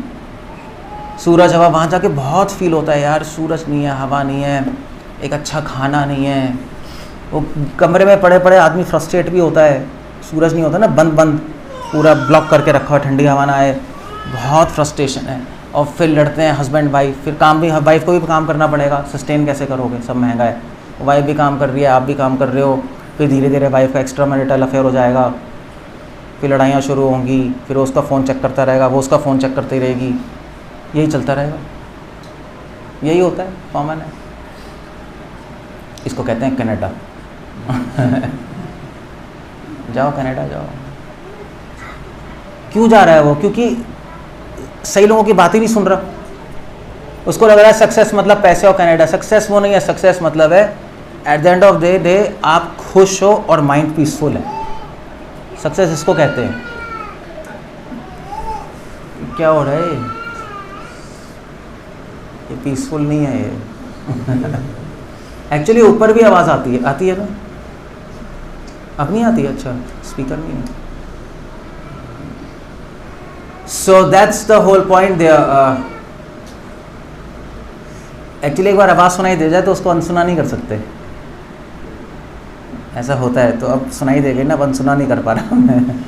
सूरज हवा वहाँ जाके बहुत फील होता है यार, सूरज नहीं है, हवा नहीं है, एक अच्छा खाना नहीं है, वो कमरे में पड़े पड़े आदमी फ्रस्ट्रेट भी होता है, सूरज नहीं होता ना, बंद बंद पूरा ब्लॉक करके रखा हुआ, ठंडी हवा ना आए, बहुत फ्रस्ट्रेशन है। और फिर लड़ते हैं हस्बैंड वाइफ, फिर काम भी, वाइफ को भी काम करना पड़ेगा, सस्टेन कैसे करोगे, सब महंगा है, वाइफ भी काम कर रही है, आप भी काम कर रहे हो, फिर धीरे धीरे वाइफ का एक्स्ट्रा मैरिटल अफेयर हो जाएगा, फिर लड़ाइयाँ शुरू होंगी, फिर उसका फ़ोन चेक करता रहेगा, वो उसका फ़ोन चेक करती रहेगी, यही चलता रहेगा, यही होता है, कॉमन है। इसको कहते हैं कनाडा। जाओ कनाडा जाओ। क्यों जा रहा है वो? क्योंकि सही लोगों की बात ही नहीं सुन रहा, उसको लग रहा है सक्सेस मतलब पैसे और कनाडा। सक्सेस वो नहीं है, सक्सेस मतलब है at the end of the day आप खुश हो और माइंड पीसफुल है, सक्सेस इसको कहते हैं। क्या हो रहा है ये पीसफुल नहीं है ये। एक्चुअली ऊपर भी आवाज़ आती है ना? अब नहीं आती? अच्छा, स्पीकर नहीं है। So that's the whole point there. Actually एक बार आवाज़ सुनाई दे जाए तो उसको अनसुना नहीं कर सकते, ऐसा होता है। तो अब सुनाई दे गई ना, अब अनसुना नहीं कर पा रहा मैं।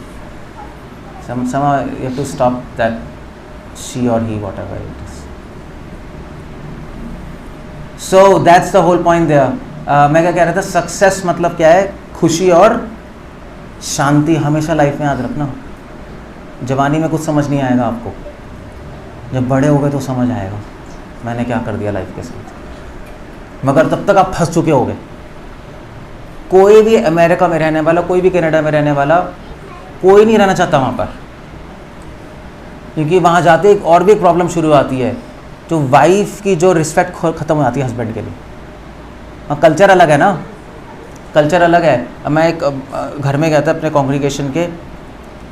somehow you have to stop that she or he whatever it is. So that's the whole point there. मैं क्या कह रहा था, सक्सेस मतलब क्या है? खुशी और शांति हमेशा लाइफ में याद रखना। जवानी में कुछ समझ नहीं आएगा आपको, जब बड़े हो गए तो समझ आएगा मैंने क्या कर दिया लाइफ के साथ, मगर तब तक आप फंस चुके होगे। कोई भी अमेरिका में रहने वाला, कोई भी कनाडा में रहने वाला, कोई नहीं रहना चाहता वहाँ पर, क्योंकि वहाँ जाते एक और भी एक प्रॉब्लम शुरू आती है, जो वाइफ की जो रिस्पेक्ट ख़त्म हो जाती है हस्बैंड के लिए। वहाँ कल्चर अलग है ना, कल्चर अलग है। अब मैं एक घर में गया था अपने कॉन्ग्रीगेशन के,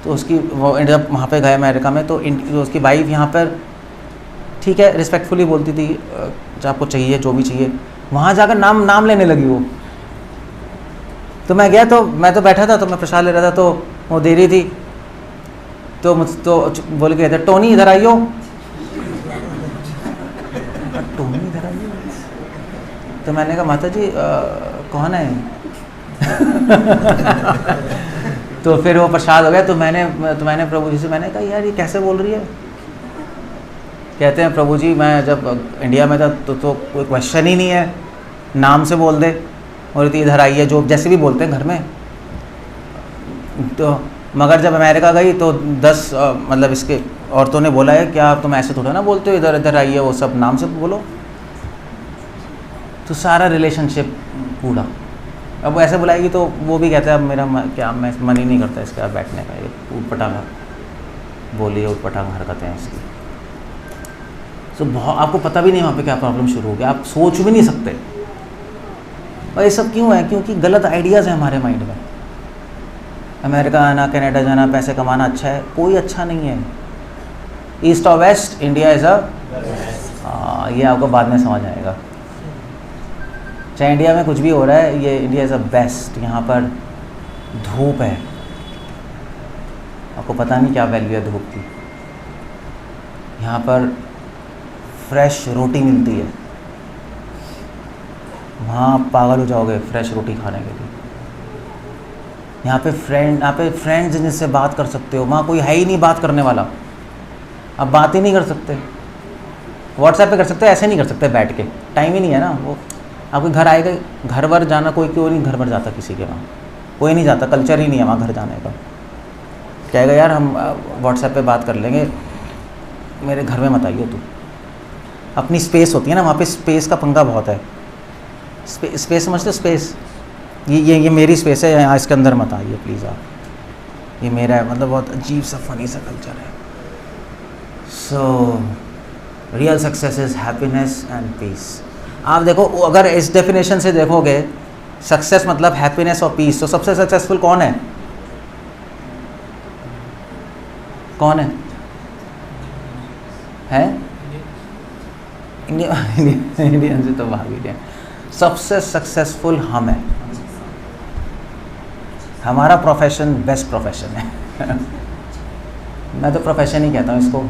तो उसकी वो जब वहाँ पे गए अमेरिका में, तो उसकी वाइफ यहाँ पर ठीक है रिस्पेक्टफुली बोलती थी, जो आपको चाहिए जो भी चाहिए। वहाँ जाकर नाम लेने लगी वो। तो मैं गया, तो मैं तो बैठा था, तो मैं प्रसाद ले रहा था, तो वो दे रही थी, तो बोल के कहते टोनी इधर आइयो। टोनी इधर आइयो। तो मैंने कहा माता जी कौन है? तो फिर वो प्रसाद हो गया। तो मैंने प्रभु जी से मैंने कहा यार ये कैसे बोल रही है? कहते हैं प्रभु जी मैं जब इंडिया में था तो कोई क्वेश्चन ही नहीं है, नाम से बोल दे, और इधर आइए, जो जैसे भी बोलते हैं घर में। तो मगर जब अमेरिका गई तो 10 मतलब इसके औरतों ने बोला है क्या तुम ऐसे थोड़ा ना बोलते हो, इधर इधर आइए, वो सब नाम से बोलो। तो सारा रिलेशनशिप पूरा। अब वो ऐसे बुलाएगी तो वो भी कहता है अब मेरा मैं मन ही नहीं करता इसके साथ बैठने का, ये ऊटपटांग बोलिए, ऊटपटांग हरकतें हैं इसकी। तो बहुत आपको पता भी नहीं वहाँ पे क्या प्रॉब्लम शुरू हो गया, आप सोच भी नहीं सकते। और ये सब क्यों है? क्योंकि गलत आइडियाज़ हैं हमारे माइंड में। अमेरिका आना, कनाडा जाना, पैसे कमाना अच्छा है, कोई अच्छा नहीं है। ईस्ट और वेस्ट, इंडिया इज़ ये आपको बाद में समझ आएगा। चाहे इंडिया में कुछ भी हो रहा है, ये इंडिया इज़ अ बेस्ट। यहाँ पर धूप है, आपको पता नहीं क्या वैल्यू है धूप की। यहाँ पर फ्रेश रोटी मिलती है, वहाँ आप पागल हो जाओगे फ्रेश रोटी खाने के लिए। यहाँ पे फ्रेंड्स जिनसे बात कर सकते हो, वहाँ कोई है ही नहीं बात करने वाला, आप बात ही नहीं कर सकते। व्हाट्सएप पे कर सकते हो, ऐसे नहीं कर सकते बैठ के, टाइम ही नहीं है ना वो। आपके घर आएगा, घर वर जाना, कोई क्यों नहीं घर भर जाता किसी के वहाँ, कोई नहीं जाता, कल्चर ही नहीं है वहाँ घर जाने का। कहेगा यार हम व्हाट्सएप पे बात कर लेंगे, मेरे घर में मत आइए तू। अपनी स्पेस होती है ना, वहाँ पे स्पेस का पंगा बहुत है। स्पेस समझते हो? स्पेस, ये मेरी स्पेस है, यहाँ इसके अंदर मत आइए प्लीज़ आप, ये मेरा है। मतलब बहुत अजीब सा फनी सा कल्चर है। So real success is happiness and peace. आप देखो, अगर इस डेफिनेशन से देखोगे सक्सेस मतलब हैप्पीनेस और पीस, तो सबसे सक्सेसफुल कौन है? कौन है? इंडियन से तो भाग गए। सबसे सक्सेसफुल हम है, हमारा प्रोफेशन बेस्ट प्रोफेशन है। मैं तो प्रोफेशन ही कहता हूँ इसको,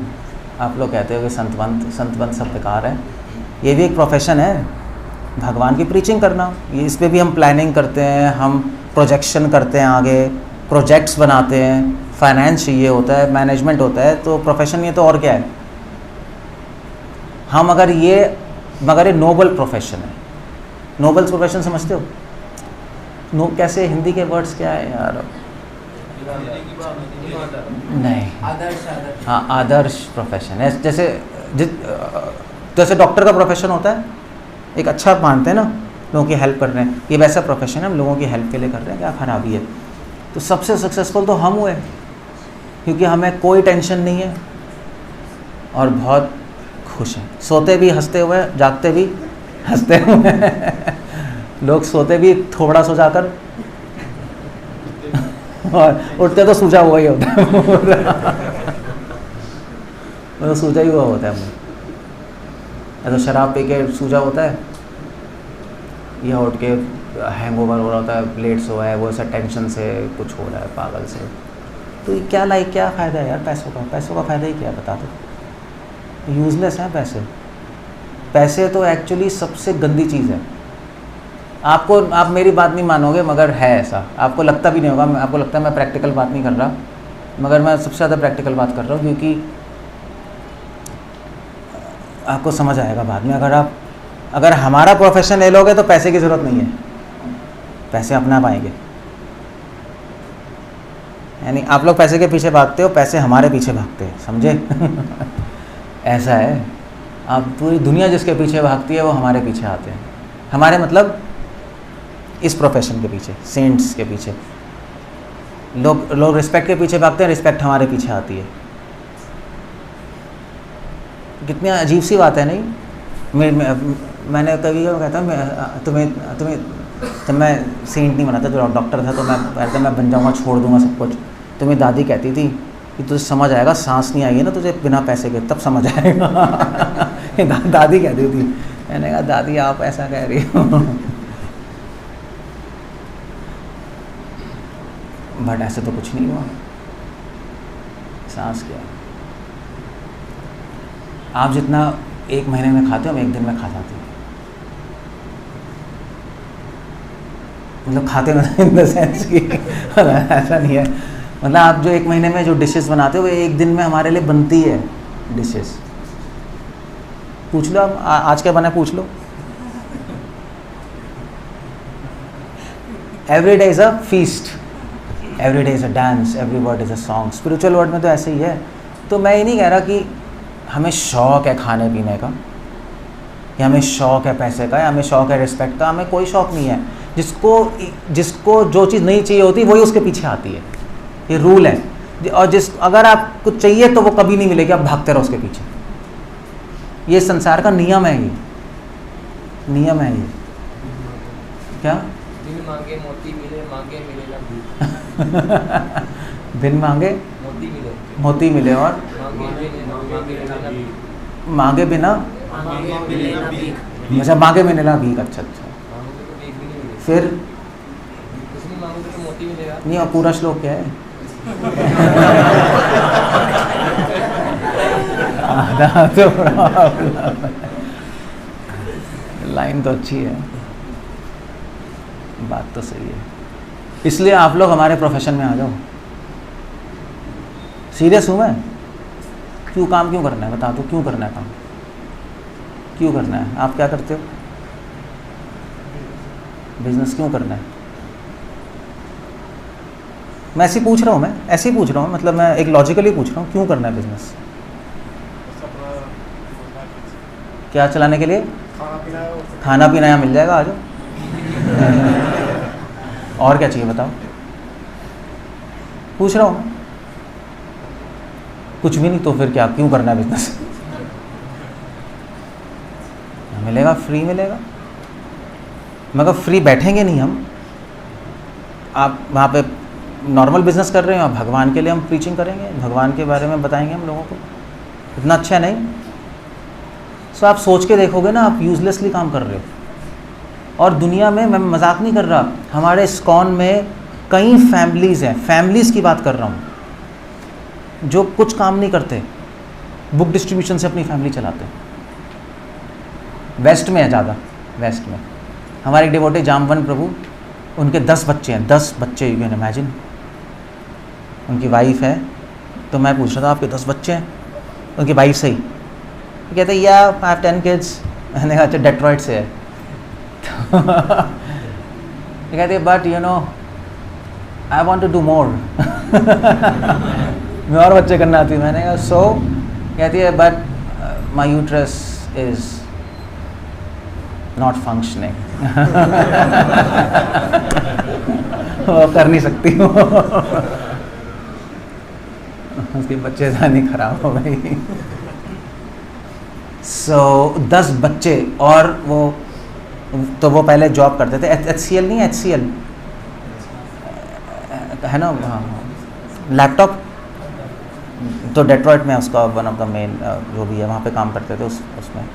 आप लोग कहते हो कि संतवंत सब बेकार है। ये भी एक प्रोफेशन है, भगवान की प्रीचिंग करना। ये इस पे भी हम प्लानिंग करते हैं, हम प्रोजेक्शन करते हैं, आगे प्रोजेक्ट्स बनाते हैं, फाइनेंस चाहिए होता है, मैनेजमेंट होता है, तो प्रोफेशन ये तो और क्या है। हम मगर ये नोबल प्रोफेशन है। नोबल प्रोफेशन समझते हो? कैसे हिंदी के वर्ड्स क्या है यार? नहीं, हाँ, आदर्श प्रोफेशन है। जैसे डॉक्टर का प्रोफेशन होता है, एक अच्छा मानते हैं ना, लोगों की हेल्प कर रहे हैं, ये वैसा प्रोफेशन है, हम लोगों की हेल्प के लिए कर रहे हैं, क्या खराबी है। तो सबसे सक्सेसफुल तो हम हुए, क्योंकि हमें कोई टेंशन नहीं है और बहुत खुश हैं। सोते भी हंसते हुए, जागते भी हंसते हुए। लोग सोते भी थोड़ा सो जाकर और उठते तो सूझा हुआ ही होता है। तो सूझा ही हुआ होता है। तो शराब पी के सूझा होता है, या उठ के हैंगओवर हो रहा होता है, लेट सोया है, वो ऐसा टेंशन से कुछ हो रहा है पागल से। तो ये क्या क्या फ़ायदा है यार पैसों का फ़ायदा ही क्या है बता दो। यूज़लेस है पैसे। पैसे तो एक्चुअली सबसे गंदी चीज़ है। आप मेरी बात नहीं मानोगे, मगर है ऐसा। आपको लगता भी नहीं होगा, आपको लगता है मैं प्रैक्टिकल बात नहीं कर रहा, मगर मैं सबसे ज़्यादा प्रैक्टिकल बात कर रहा हूँ, क्योंकि आपको समझ आएगा बाद में। अगर हमारा प्रोफेशन ले लोगे तो पैसे की ज़रूरत नहीं है, पैसे अपना पाएंगे। यानी आप लोग पैसे के पीछे भागते हो, पैसे हमारे पीछे भागते हैं, समझे? ऐसा है। अब पूरी दुनिया जिसके पीछे भागती है वो हमारे पीछे आते हैं। हमारे मतलब इस प्रोफेशन के पीछे, सेंट्स के पीछे। लोग रिस्पेक्ट के पीछे भागते हैं, रिस्पेक्ट हमारे पीछे आती है। कितनी अजीब सी बात है, नहीं? मैंने कभी कहता हूँ तुम्हें मैं सेंट नहीं बनाता, जो डॉक्टर था तो मैं बन जाऊँगा, छोड़ दूँगा सब कुछ। तो मेरी दादी कहती थी कि तुझे समझ आएगा, सांस नहीं आई है ना तुझे बिना पैसे के, तब समझ आएगा। दादी कहती थी। मैंने कहा दादी आप ऐसा कह रही हो, बट ऐसे तो कुछ नहीं हुआ। सांस क्या, आप जितना एक महीने में खाते हो, हम एक दिन में खा जाते हैं। मतलब खाते हैं इन द सेंस कि ऐसा नहीं है, मतलब आप जो एक महीने में जो डिशेस बनाते हो वो एक दिन में हमारे लिए बनती है डिशेस। पूछ लो आप आज क्या बना, पूछ लो। Every day is a feast, every day is a dance, every word is a song. Spiritual word में तो ऐसे ही है। तो मैं ये नहीं कह रहा कि हमें शौक़ है खाने पीने का, या हमें शौक़ है पैसे का, या हमें शौक़ है रिस्पेक्ट का। हमें कोई शौक़ नहीं है। जिसको जो चीज़ नहीं चाहिए होती वही उसके पीछे आती है, ये रूल है। और अगर आपको चाहिए तो वो कभी नहीं मिलेगी, आप भागते रहो उसके पीछे। ये संसार का नियम है, ये नियम है। ये क्या? बिन मांगे मोती मिले, मांगे मिलेगा भीख। बिन मांगे मोती मिले और मांगे बिना अच्छा, मांगे मिलेगा भीख। अच्छा, फिर नहीं, और पूरा श्लोक क्या है? लाइन तो अच्छी है, बात तो सही है। इसलिए आप लोग हमारे प्रोफेशन में आ जाओ। सीरियस हूँ मैं। क्यों काम क्यों करना है, बता दो क्यों करना है काम, क्यों करना है? आप क्या करते हो? बिजनेस क्यों करना है? मैं ऐसे ही पूछ रहा हूँ, मतलब मैं एक लॉजिकली पूछ रहा हूँ, क्यों करना है बिजनेस? क्या चलाने के लिए? खाना पीना यहाँ मिल जाएगा, आ जाओ। और क्या चाहिए बताओ? पूछ रहा हूँ मैं। कुछ भी नहीं तो फिर क्या, क्यों करना है बिजनेस? मिलेगा, फ्री मिलेगा, मगर फ्री बैठेंगे नहीं हम। आप वहाँ पे नॉर्मल बिजनेस कर रहे हैं और भगवान के लिए हम प्रीचिंग करेंगे, भगवान के बारे में बताएंगे हम लोगों को, इतना अच्छा नहीं? सो आप सोच के देखोगे ना, आप यूजलेसली काम कर रहे हो। और दुनिया में, मैं मजाक नहीं कर रहा, हमारे इस्कॉन में कई फैमिलीज़ हैं, फैमिलीज़ की बात कर रहा हूँ, जो कुछ काम नहीं करते, बुक डिस्ट्रीब्यूशन से अपनी फैमिली चलाते हैं। वेस्ट में है ज़्यादा, वेस्ट में। हमारे एक डिवोटी जामवन प्रभु, उनके 10 बच्चे हैं, 10 बच्चे, यू कैन इमेजिन। उनकी वाइफ है, तो मैं पूछ रहा था आपके 10 बच्चे हैं? उनकी वाइफ से ही कहते हैं या आई हैव 10 किड्स। मैंने कहा अच्छा, डेट्रॉइट से है। तो कहते हैं but you know I want to do more. मैं और बच्चे करना आती हूँ। मैंने कहा सो, कहती है but my uterus is not functioning. वो कर नहीं सकती हूँ। उसके बच्चे जाने खराब हो गई। सो 10 बच्चे, और वो तो वो पहले जॉब करते थे, HCL नहीं, HCL है ना, हाँ, लैपटॉप। तो डेट्रॉइट में उसका वन ऑफ द मेन जो भी है, वहाँ पे काम करते थे। उसमें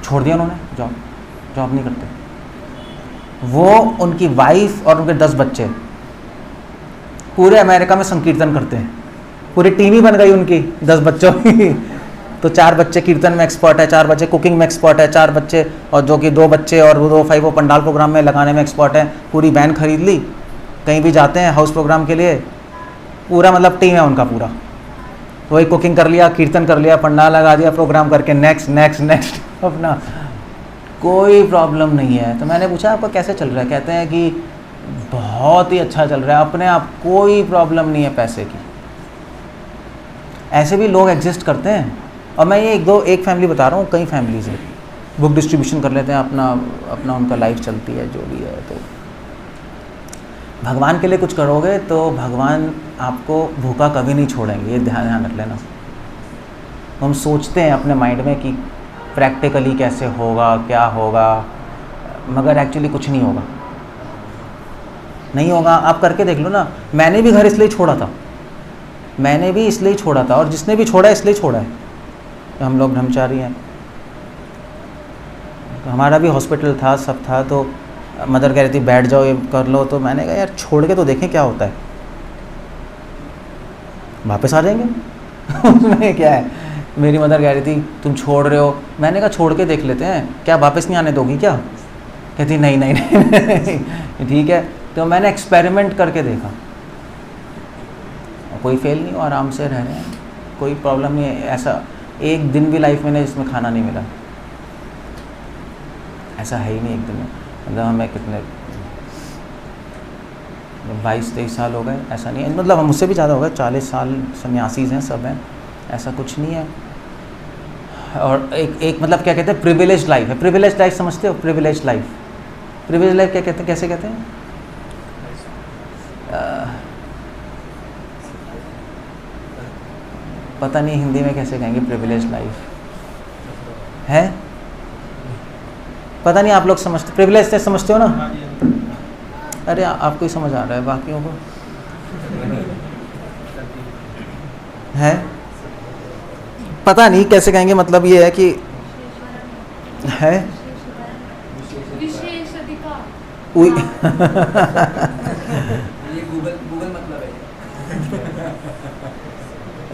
छोड़ दिया उन्होंने, जॉब नहीं करते। वो, उनकी वाइफ और उनके 10 बच्चे पूरे अमेरिका में संकीर्तन करते हैं। पूरी टीम ही बन गई उनकी 10 बच्चों की। तो 4 बच्चे कीर्तन में एक्सपर्ट है, 4 बच्चे कुकिंग में एक्सपर्ट है, 4 बच्चे, और जो कि 2 बच्चे और 2 5 वो पंडाल प्रोग्राम में लगाने में एक्सपर्ट है। पूरी वैन खरीद ली, कहीं भी जाते हैं हाउस प्रोग्राम के लिए, पूरा मतलब टीम है उनका पूरा। तो वही कुकिंग कर लिया, कीर्तन कर लिया, पंडाल लगा दिया, प्रोग्राम करके नेक्स्ट अपना, कोई प्रॉब्लम नहीं है। तो मैंने पूछा आपका कैसे चल रहा है? कहते हैं कि बहुत ही अच्छा चल रहा है अपने आप, कोई प्रॉब्लम नहीं है पैसे की। ऐसे भी लोग एग्जिस्ट करते हैं। और मैं ये एक फैमिली बता रहा हूँ, कई फैमिलीज हैं, बुक डिस्ट्रीब्यूशन कर लेते हैं, अपना उनका लाइफ चलती है, जो भी है। तो भगवान के लिए कुछ करोगे तो भगवान आपको भूखा कभी नहीं छोड़ेंगे, ये ध्यान रख लेना। हम सोचते हैं अपने माइंड में कि प्रैक्टिकली कैसे होगा, क्या होगा, मगर एक्चुअली कुछ नहीं होगा, नहीं होगा। आप करके देख लो ना। मैंने भी घर इसलिए छोड़ा था, और जिसने भी छोड़ा है इसलिए छोड़ा है। हम लोग ब्रह्मचारी हैं, तो हमारा भी हॉस्पिटल था, सब था। तो मदर कह रही थी बैठ जाओ, ये कर लो। तो मैंने कहा यार छोड़ के तो देखें क्या होता है, वापस आ जाएंगे। उसमें क्या है? मेरी मदर कह रही थी तुम छोड़ रहे हो। मैंने कहा छोड़ के देख लेते हैं, क्या वापस नहीं आने दोगी क्या? कहती नहीं। ठीक है। तो मैंने एक्सपेरिमेंट करके देखा, कोई फेल नहीं हुआ, आराम से रह रहे हैं, कोई प्रॉब्लम नहीं है। ऐसा एक दिन भी लाइफ में जिसमें खाना नहीं मिला, ऐसा है ही नहीं एक दिन में। मतलब हमें कितने 22-23 साल हो गए, ऐसा नहीं है। मतलब हम मुझसे भी ज़्यादा हो गए, 40 साल सन्यासीज़ हैं, सब हैं, ऐसा कुछ नहीं है। और एक मतलब क्या कहते हैं, प्रिविलेज लाइफ है। प्रिविलेज लाइफ समझते हो? प्रिविलेज लाइफ क्या कहते हैं, कैसे कहते हैं? पता नहीं हिंदी में कैसे कहेंगे प्रिविलेज लाइफ है, पता नहीं। आप लोग समझते, प्रिविलेज से समझते हो ना? अरे आपको ही समझ आ रहा है, बाकियों को है पता नहीं कैसे कहेंगे। मतलब ये है कि है विशेष अधिकार। ये गूगल मतलब है।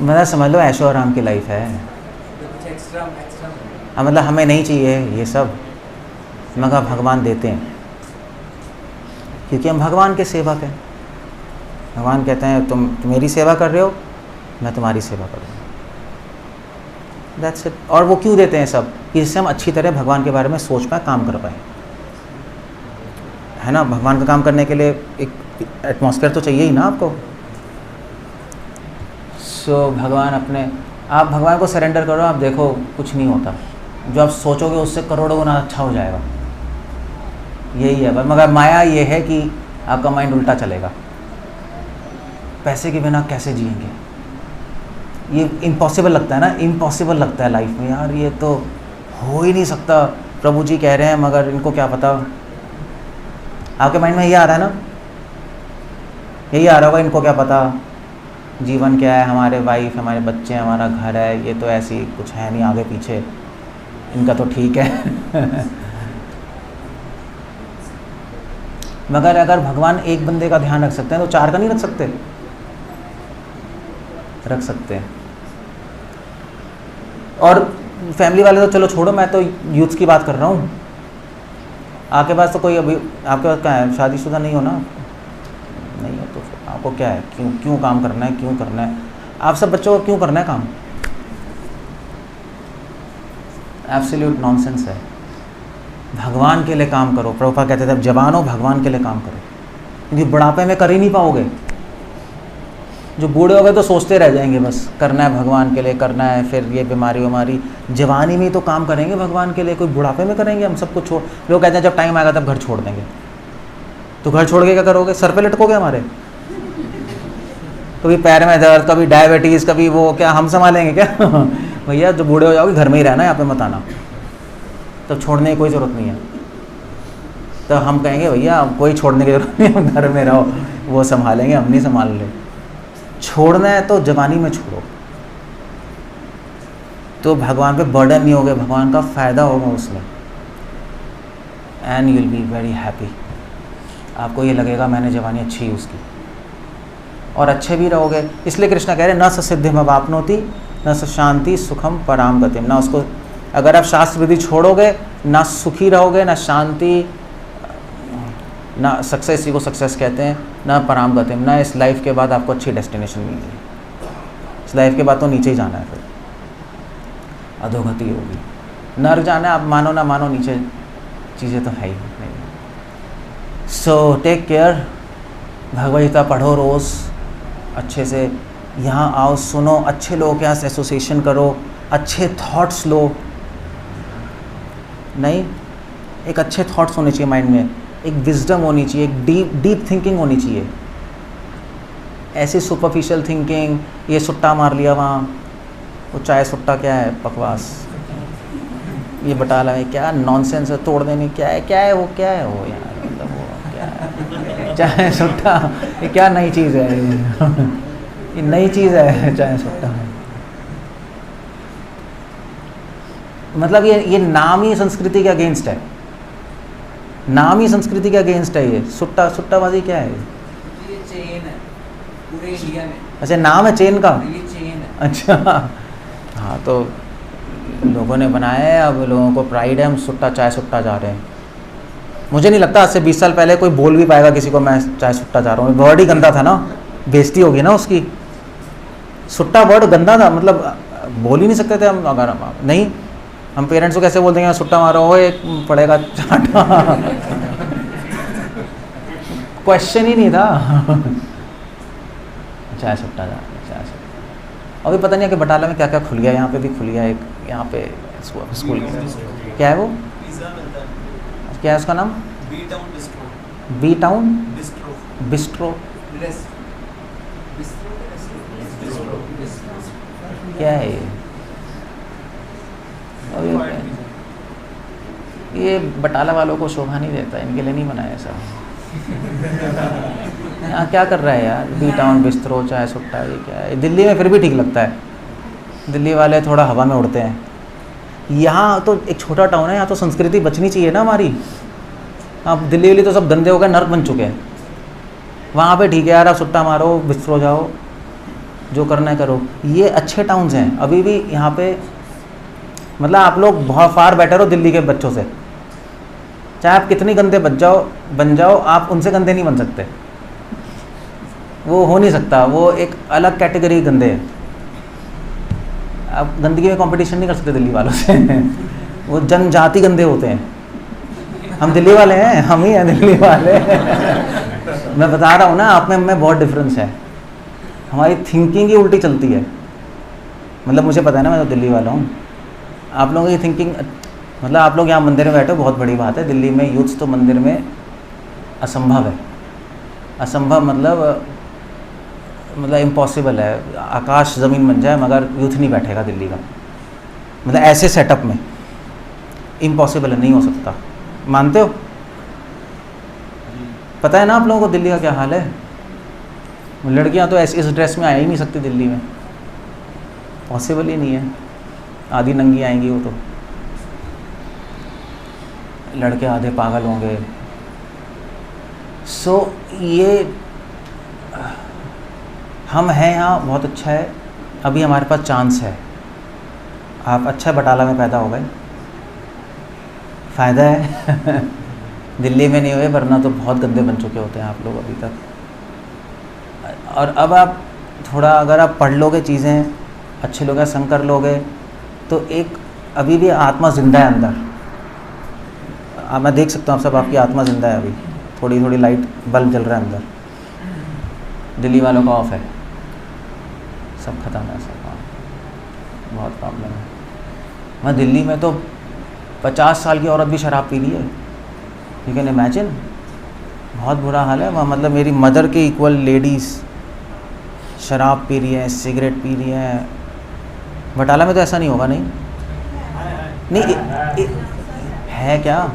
मतलब समझ लो ऐशो आराम की लाइफ है। कुछ एक्स्ट्रा मतलब हमें नहीं चाहिए ये सब, मगर भगवान देते हैं, क्योंकि हम भगवान के सेवक हैं। भगवान कहते हैं तुम मेरी सेवा कर रहे हो, मैं तुम्हारी सेवा करूँगा। That's it. और वो क्यों देते हैं सब? कि जिससे हम अच्छी तरह भगवान के बारे में सोच पाए, काम कर पाए, है ना, भगवान का काम करने के लिए एक एटमॉस्फेयर तो चाहिए ही ना आपको। सो आप भगवान को सरेंडर करो, आप देखो कुछ नहीं होता, जो आप सोचोगे उससे करोड़ों गुना अच्छा हो जाएगा। यही है, मगर माया ये है कि आपका माइंड उल्टा चलेगा। पैसे के बिना कैसे जिएंगे, ये इम्पॉसिबल लगता है ना, इम्पॉसिबल लगता है लाइफ में, यार ये तो हो ही नहीं सकता, प्रभु जी कह रहे हैं मगर इनको क्या पता। आपके माइंड में ये आ रहा है ना, यही आ रहा होगा, इनको क्या पता जीवन क्या है, हमारे वाइफ, हमारे बच्चे, हमारा घर है, ये तो ऐसी कुछ है नहीं आगे पीछे, इनका तो ठीक है। मगर अगर भगवान एक बंदे का ध्यान रख सकते हैं तो 4 का नहीं रख सकते? रख सकते हैं। और फैमिली वाले तो चलो छोड़ो, मैं तो यूथ की बात कर रहा हूँ। आपके पास तो कोई अभी, आपके पास क्या है, शादीशुदा नहीं हो ना, नहीं हो तो आपको क्या है, क्यों काम करना है, क्यों करना है? आप सब बच्चों को क्यों करना है काम? एब्सोल्यूट नॉनसेंस है। भगवान के लिए काम करो। प्रभुपाद कहते थे अब जवान हो, भगवान के लिए काम करो, क्योंकि बुढ़ापे में कर ही नहीं पाओगे। जो बूढ़े हो गए तो सोचते रह जाएंगे बस करना है भगवान के लिए, करना है, फिर ये बीमारी। जवानी में तो काम करेंगे भगवान के लिए, कोई बुढ़ापे में करेंगे? हम सब कुछ छोड़, लोग कहते हैं जब टाइम आएगा तब घर छोड़ देंगे। तो घर छोड़ के क्या करोगे? सर पे लटकोगे हमारे? कभी पैर में दर्द, कभी डायबिटीज़, कभी वो, क्या हम संभालेंगे क्या? भैया जो बूढ़े हो जाओगे घर में ही रहना, यहाँ पे मत आना, तब छोड़ने की कोई ज़रूरत नहीं है। तो हम कहेंगे भैया कोई छोड़ने की ज़रूरत नहीं, हम घर में रहो, वो संभालेंगे, हम नहीं संभाल ले। छोड़ना है तो जवानी में छोड़ो, तो भगवान पे बर्डन नहीं होगा, भगवान का फ़ायदा होगा उसमें, and you will be very happy. आपको ये लगेगा मैंने जवानी अच्छी यूज़ की, और अच्छे भी रहोगे। इसलिए कृष्ण कह रहे न स सिद्धिम अवाप्नोति न स शांति सुखम पराम गतिम। ना उसको, अगर आप शास्त्र विधि छोड़ोगे ना सुखी रहोगे, ना शांति, ना सक्सेस, इसी को सक्सेस कहते हैं, ना पराम गतिम, ना इस लाइफ के बाद आपको अच्छी डेस्टिनेशन मिलेगी। इस लाइफ के बाद तो नीचे ही जाना है, फिर अधोगति होगी, नर्क जाना है। आप मानो ना मानो, नीचे चीज़ें तो है ही नहीं। So take care, Bhagavad Gita पढ़ो रोज़ अच्छे से, यहाँ आओ, सुनो, अच्छे लोगों के यहाँ एसोसिएशन करो, अच्छे थॉट्स लो। नहीं, एक अच्छे थॉट्स होने चाहिए माइंड में, एक विजडम होनी चाहिए, एक डीप थिंकिंग होनी चाहिए। ऐसी सुपरफिशियल थिंकिंग, ये सुट्टा मार लिया वहाँ, वो चाय सुट्टा क्या है, बकवास, ये बटाला है, क्या नॉनसेंस है, तोड़ देने, क्या है वो यार, मतलब वो क्या है चाय सुट्टा, ये क्या नई चीज़ है? ये नई चीज़ है चाय सुट्टा। मतलब ये नाम ही संस्कृति के अगेंस्ट है, नाम ही संस्कृति के अगेंस्ट है। ये सुट्टाबाजी क्या है? ये चेन है पूरे इंडिया में। अच्छा, नाम है चेन का? ये चेन है। अच्छा, हाँ, तो लोगों ने बनाया है, अब लोगों को प्राइड है, हम सुट्टा चाय सुट्टा जा रहे हैं। मुझे नहीं लगता आज से 20 साल पहले कोई बोल भी पाएगा किसी को मैं चाय सुट्टा जा रहा हूँ। वर्ड ही गंदा था ना, बेइज्जती होगी ना उसकी। सुट्टा वर्ड गंदा था, मतलब बोल ही नहीं सकते थे हम। अगर नहीं, हम पेरेंट्स को कैसे बोल देंगे सुट्टा मारो, वो एक पड़ेगा चाटा। क्वेश्चन ही नहीं था। चाय सुट्टा जा, चाय सुट्टा। अभी पता नहीं है कि बटाला में क्या क्या खुल गया, यहाँ पे भी खुल गया एक, यहाँ पे स्कूल। क्या है वो? क्या है उसका नाम? B Town Bistro. क्या है ये बटाला वालों को शोभा नहीं देता, इनके लिए नहीं बनाया ऐसा। यहाँ क्या कर रहा है यार, बी टाउन बिस्ट्रो चाय सुट्टा, ये क्या है? दिल्ली में फिर भी ठीक लगता है, दिल्ली वाले थोड़ा हवा में उड़ते हैं। यहाँ तो एक छोटा टाउन है, यहाँ तो संस्कृति बचनी चाहिए ना हमारी। अब दिल्ली वाली तो सब गंदे हो गए, नर्क बन चुके हैं। वहाँ पे ठीक है यार, आप सुट्टा मारो, बिस्ट्रो जाओ, जो करना है करो। ये अच्छे टाउन्स हैं अभी भी यहाँ पे। मतलब आप लोग बहुत फार बेटर हो दिल्ली के बच्चों से। चाहे आप कितनी गंदे बन जाओ, आप उनसे गंदे नहीं बन सकते, वो हो नहीं सकता। वो एक अलग कैटेगरी गंदे है। आप गंदगी में कंपटीशन नहीं कर सकते दिल्ली वालों से। वो जनजाति गंदे होते हैं। हम दिल्ली वाले हैं, हम ही हैं दिल्ली वाले। मैं बता रहा हूँ ना, आप में बहुत डिफरेंस है। हमारी थिंकिंग ही उल्टी चलती है। मतलब मुझे पता है ना, मैं तो दिल्ली वाला हूँ। आप लोगों की थिंकिंग, मतलब आप लोग यहाँ मंदिर में बैठे हो, बहुत बड़ी बात है। दिल्ली में यूथ तो मंदिर में असंभव है। असंभव मतलब इम्पॉसिबल है। आकाश ज़मीन बन जाए मगर यूथ नहीं बैठेगा दिल्ली का। मतलब ऐसे सेटअप में इम्पॉसिबल है, नहीं हो सकता। मानते हो? पता है ना आप लोगों को दिल्ली का क्या हाल है? लड़कियां तो ऐसे इस ड्रेस में आ ही नहीं सकती दिल्ली में, पॉसिबल ही नहीं है। आधी नंगी आएंगी वो तो, लड़के आधे पागल होंगे। सो ये हम हैं यहाँ, बहुत अच्छा है। अभी हमारे पास चांस है। आप अच्छा बटाला में पैदा हो गए, फ़ायदा है। दिल्ली में नहीं हुए, वरना तो बहुत गंदे बन चुके होते हैं आप लोग अभी तक। और अब आप थोड़ा अगर आप पढ़ लोगे, चीज़ें अच्छे लोग संग कर लोगे, तो एक अभी भी आत्मा ज़िंदा है अंदर। मैं देख सकता हूँ आप सब, आपकी आत्मा ज़िंदा है अभी। थोड़ी थोड़ी लाइट बल्ब जल रहा है अंदर। दिल्ली वालों का ऑफ है, सब ख़त्म है सब। बहुत प्रॉब्लम है। मैं दिल्ली में तो 50 साल की औरत भी शराब पी रही है। यू कैन इमेजिन, बहुत बुरा हाल है वहाँ। मतलब मेरी मदर के इक्वल लेडीज़ शराब पी रही हैं, सिगरेट पी रही हैं। बटाला में तो ऐसा नहीं होगा? नहीं है क्या?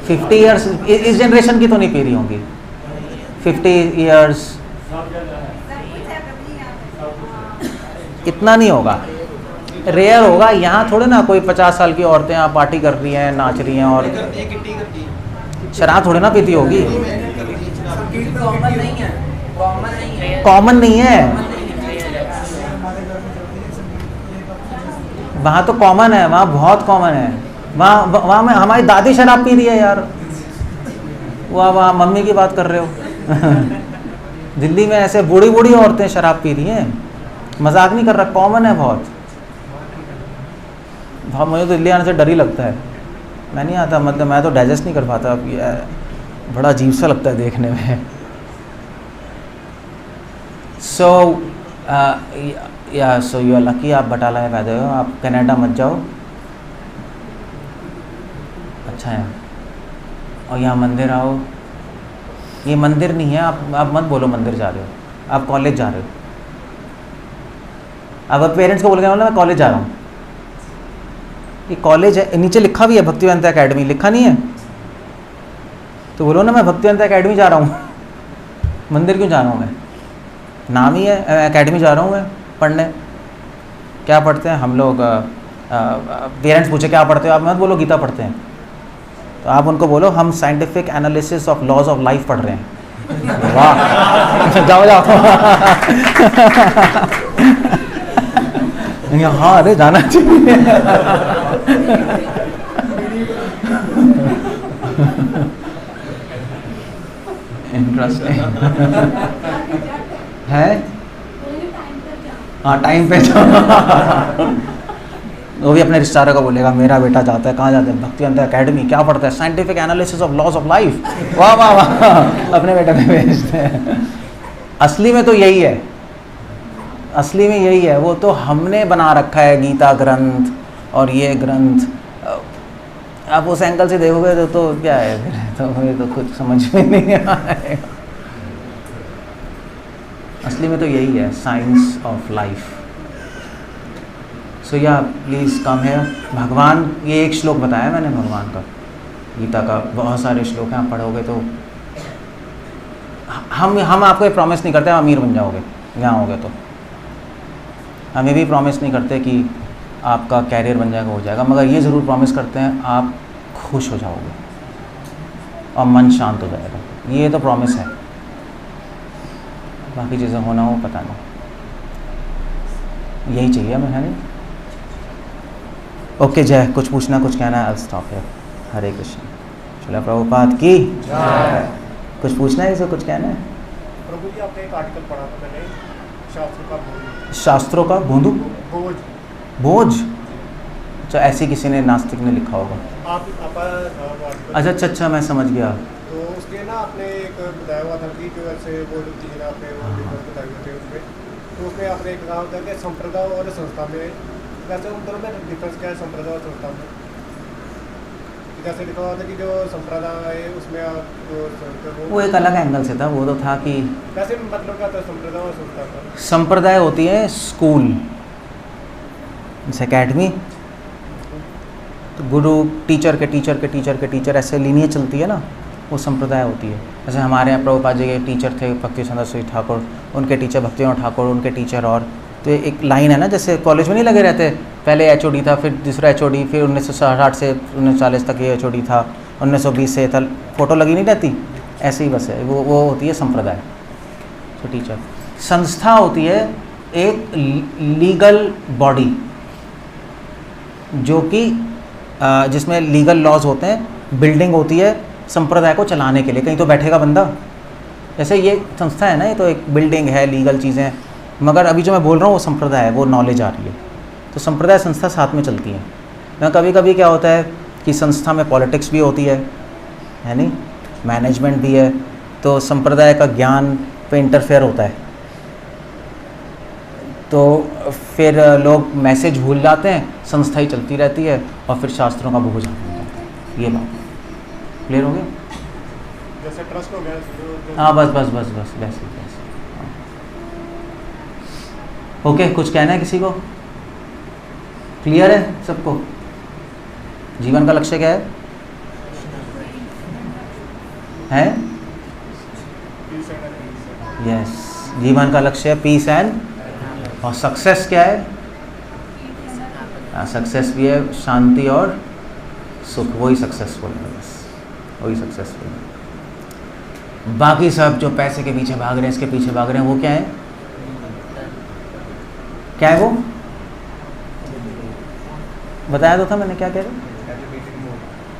50 इयर्स इस जनरेशन की तो नहीं पी रही होंगी। 50 इयर्स इतना नहीं होगा, रेयर होगा। यहाँ थोड़े ना कोई 50 साल की औरतें यहाँ पार्टी कर रही हैं, नाच रही हैं और शराब थोड़े ना पीती होगी। कॉमन नहीं है, कॉमन नहीं है, कॉमन नहीं है वहाँ तो कॉमन है, वहाँ बहुत कॉमन है। वहाँ में हमारी दादी शराब पी रही है यार। वहाँ मम्मी की बात कर रहे हो। दिल्ली में ऐसे बूढ़ी बूढ़ी औरतें शराब पी रही हैं, मजाक नहीं कर रहा, कॉमन है बहुत। मुझे तो दिल्ली आने से डर ही लगता है। मैं नहीं आता, मतलब मैं तो डाइजेस्ट नहीं कर पाता। बड़ा अजीब सा लगता है देखने में। सो सो यू आर लकी, आप बटाला में पैदा हो। आप कनाडा मत जाओ, अच्छा है। और यहाँ मंदिर आओ। ये मंदिर नहीं है, आप मत बोलो मंदिर जा रहे हो, आप कॉलेज जा रहे हो। अब पेरेंट्स को बोल के मैं कॉलेज जा रहा हूँ, ये कॉलेज है। नीचे लिखा भी है भक्तिवेदांता एकेडमी, लिखा नहीं है तो बोलो ना मैं भक्तिवेदांता एकेडमी जा रहा हूँ। मंदिर क्यों जा रहा हूँ मैं? नाम ही है, एकेडमी जा रहा हूँ मैं पढ़ने। क्या पढ़ते हैं हम लोग? पेरेंट्स पूछे क्या पढ़ते हो आप, मत बोलो गीता पढ़ते हैं। तो आप उनको बोलो हम scientific analysis of laws of life पढ़ रहे हैं। वाह, जाओ जाओ। हाँ, अरे जाना चाहिए। इंटरेस्टिंग है। हाँ, टाइम पे जाओ। वो भी अपने रिश्तेदारों को बोलेगा मेरा बेटा जाता है, कहाँ जाता है? भक्तिवेदांता एकेडमी। क्या पढ़ता है? Scientific analysis of laws of life. वाह वाह वाह, अपने बेटे पे भेजते हैं। असली में तो यही है, असली में यही है। वो तो हमने बना रखा है गीता ग्रंथ और ये ग्रंथ। आप उस एंगल से देखोगे तो क्या है फिर? तो मुझे तो कुछ समझ में नहीं आएगा। असली में तो यही है, साइंस ऑफ लाइफ। सो या प्लीज़ कम है। भगवान, ये एक श्लोक बताया मैंने भगवान का, गीता का। बहुत सारे श्लोक हैं, आप पढ़ोगे तो। हम आपको ये प्रॉमिस नहीं करते आप अमीर बन जाओगे यहाँ होगे तो। हम ये भी प्रॉमिस नहीं करते कि आपका कैरियर बन जाएगा, हो जाएगा। मगर ये ज़रूर प्रॉमिस करते हैं आप खुश हो जाओगे और मन शांत हो जाएगा। ये तो प्रॉमिस है, बाकी चीज़ें होना हो पता नहीं। यही चाहिए हमें, है नहीं? ओके जय, कुछ पूछना कुछ कहना है? स्टॉप है। हरे कृष्ण। चलो प्रभुपाद की कुछ पूछना है, इसे कुछ कहना है? प्रभु जी, आपने एक आर्टिकल पढ़ा था मैंने, शास्त्रों का बोझ। शास्त्रों का बोझ? बोझ। बोझ? अच्छा, ऐसी किसी ने नास्तिक ने लिखा होगा। आप आर्टिकल अच्छा अच्छा अच्छा, मैं समझ गया। तो उसके ना आपने एक बताया हुआ था कि जो ऐसे वो जो चीज़ें आपने वो डिफरेंस बताए हुए थे उसमें, तो उसमें आपने एक कहा होता है कि संप्रदाय और संस्था में, वैसे उन दोनों में डिफरेंस क्या है संप्रदाय और संस्था में? जैसे लिखा हुआ था कि जो संप्रदाय है उसमें आप जो वो एक अलग एंगल से था, वो तो था कि वैसे मतलब क्या था संप्रदाय और संस्था का? संप्रदाय होती है स्कूल, एकेडमी, तो गुरु टीचर के टीचर के टीचर के टीचर ऐसे लीनियज चलती है ना, वो संप्रदाय होती है। जैसे हमारे यहाँ प्रभुपाद जी के टीचर थे भक्ति सुंदर ठाकुर, उनके टीचर भक्ति विनोद ठाकुर, उनके टीचर, और तो ये एक लाइन है ना, जैसे कॉलेज में नहीं लगे रहते, पहले एचओडी था, फिर दूसरा एचओडी, फिर 1960 से 1940 तक ये एचओडी था, 1920 से था, फोटो लगी नहीं रहती, ऐसे ही बस है वो होती है संप्रदाय, तो टीचर। संस्था होती है एक लीगल बॉडी जो कि जिसमें लीगल लॉज होते हैं, बिल्डिंग होती है संप्रदाय को चलाने के लिए, कहीं तो बैठेगा बंदा, जैसे ये संस्था है ना, ये तो एक बिल्डिंग है, लीगल चीज़ें, मगर अभी जो मैं बोल रहा हूँ वो संप्रदाय है, वो नॉलेज आ रही है, तो संप्रदाय संस्था साथ में चलती हैं। मैं कभी कभी क्या होता है कि संस्था में पॉलिटिक्स भी होती है नहीं, मैनेजमेंट भी है, तो संप्रदाय का ज्ञान पे इंटरफेयर होता है, तो फिर लोग मैसेज भूल जाते हैं, संस्था ही चलती रहती है और फिर शास्त्रों का बोझ आ जाता है। ये बात क्लियर हो गया? जैसे ट्रस्ट हो गया हाँ, बस बस बस बस वैसे वैसे। ओके, कुछ कहना है किसी को? क्लियर है सबको? जीवन का लक्ष्य क्या है? यस, जीवन का लक्ष्य है पीस एंड, और सक्सेस क्या है? सक्सेस भी है शांति और सुख, वही सक्सेसफुल है, बस वही सक्सेसफुल है। बाकी सब जो पैसे के पीछे भाग रहे हैं, इसके पीछे भाग रहे हैं, वो क्या है? क्या है वो? बताया तो था मैंने, क्या कह रहे?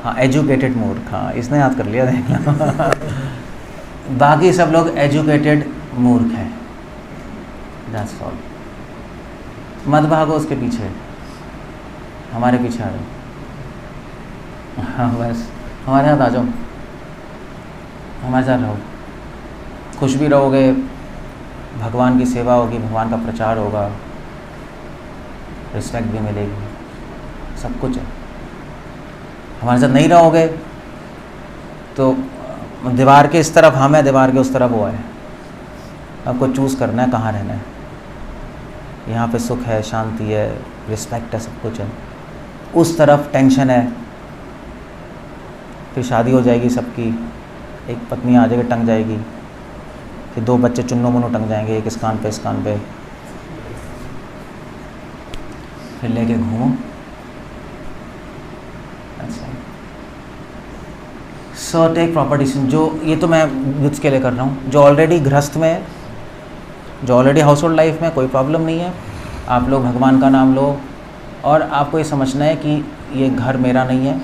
हाँ, एजुकेटेड मूर्ख, हाँ इसने याद कर लिया, देखना। बाकी सब लोग एजुकेटेड मूर्ख हैं, दैट्स ऑल। मत भागो उसके पीछे, हमारे पीछे आ जाओ। हाँ बस हमारे साथ आ जाओ, हमारे साथ रहो, खुश भी रहोगे, भगवान की सेवा होगी, भगवान का प्रचार होगा, रिस्पेक्ट भी मिलेगी, सब कुछ है। हमारे साथ नहीं रहोगे तो दीवार के इस तरफ हम है, दीवार के उस तरफ वो है, आपको चूज़ करना है कहाँ रहना है। यहाँ पे सुख है, शांति है, रिस्पेक्ट है, सब कुछ है, उस तरफ टेंशन है, फिर शादी हो जाएगी सबकी, एक पत्नी आ जाएगी, टंग जाएगी, फिर 2 बच्चे चुन्नू मुन्नू टंग जाएंगे, एक इस कान पे इस कान पे, फिर लेके घूमो। अच्छा, सो टेक प्रॉपर डिसीजन। जो ये तो मैं यूथ के लिए कर रहा हूँ, जो ऑलरेडी गृहस्थ में है, जो ऑलरेडी हाउस होल्ड लाइफ में, कोई प्रॉब्लम नहीं है, आप लोग भगवान का नाम लो, और आपको ये समझना है कि ये घर मेरा नहीं है,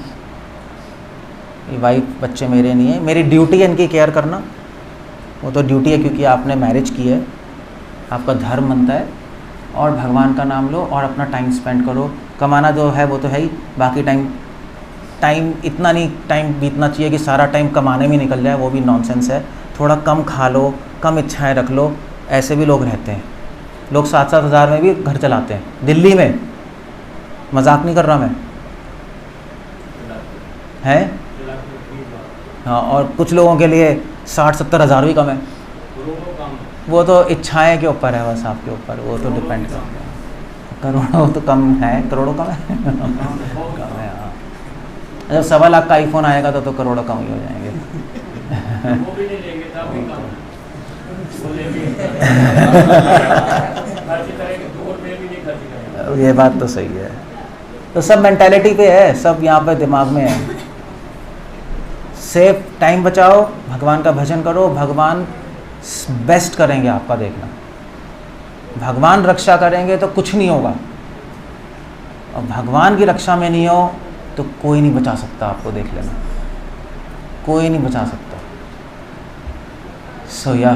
ये वाइफ बच्चे मेरे नहीं है, मेरी ड्यूटी है इनकी केयर करना, वो तो ड्यूटी है क्योंकि आपने मैरिज की है, आपका धर्म बनता है, और भगवान का नाम लो और अपना टाइम स्पेंड करो। कमाना जो है वो तो है ही, बाकी टाइम इतना नहीं टाइम बीतना चाहिए कि सारा टाइम कमाने में निकल जाए, वो भी नॉनसेंस है। थोड़ा कम खा लो, कम इच्छाएं रख लो, ऐसे भी लोग रहते हैं, लोग 7-7 हज़ार में भी घर चलाते हैं दिल्ली में, मजाक नहीं कर रहा मैं, है हाँ, और कुछ लोगों के लिए 60-70 हज़ार भी कम है, वो तो इच्छाएं के ऊपर है, बस आपके ऊपर, वो तो डिपेंड करता है। करोड़ों तो कम है, करोड़ों कम है कम है हाँ। जब 1.25 लाख का आईफोन आएगा तो करोड़ों कम ही हो जाएंगे। वो भी नहीं लेंगे तब भी कम। ये बात तो सही है, तो सब मेंटालिटी पे है, सब यहाँ पे दिमाग में है। सेफ टाइम बचाओ, भगवान का भजन करो, भगवान बेस्ट करेंगे आपका, देखना भगवान रक्षा करेंगे तो कुछ नहीं होगा, और भगवान की रक्षा में नहीं हो तो कोई नहीं बचा सकता आपको, देख लेना कोई नहीं बचा सकता। सो या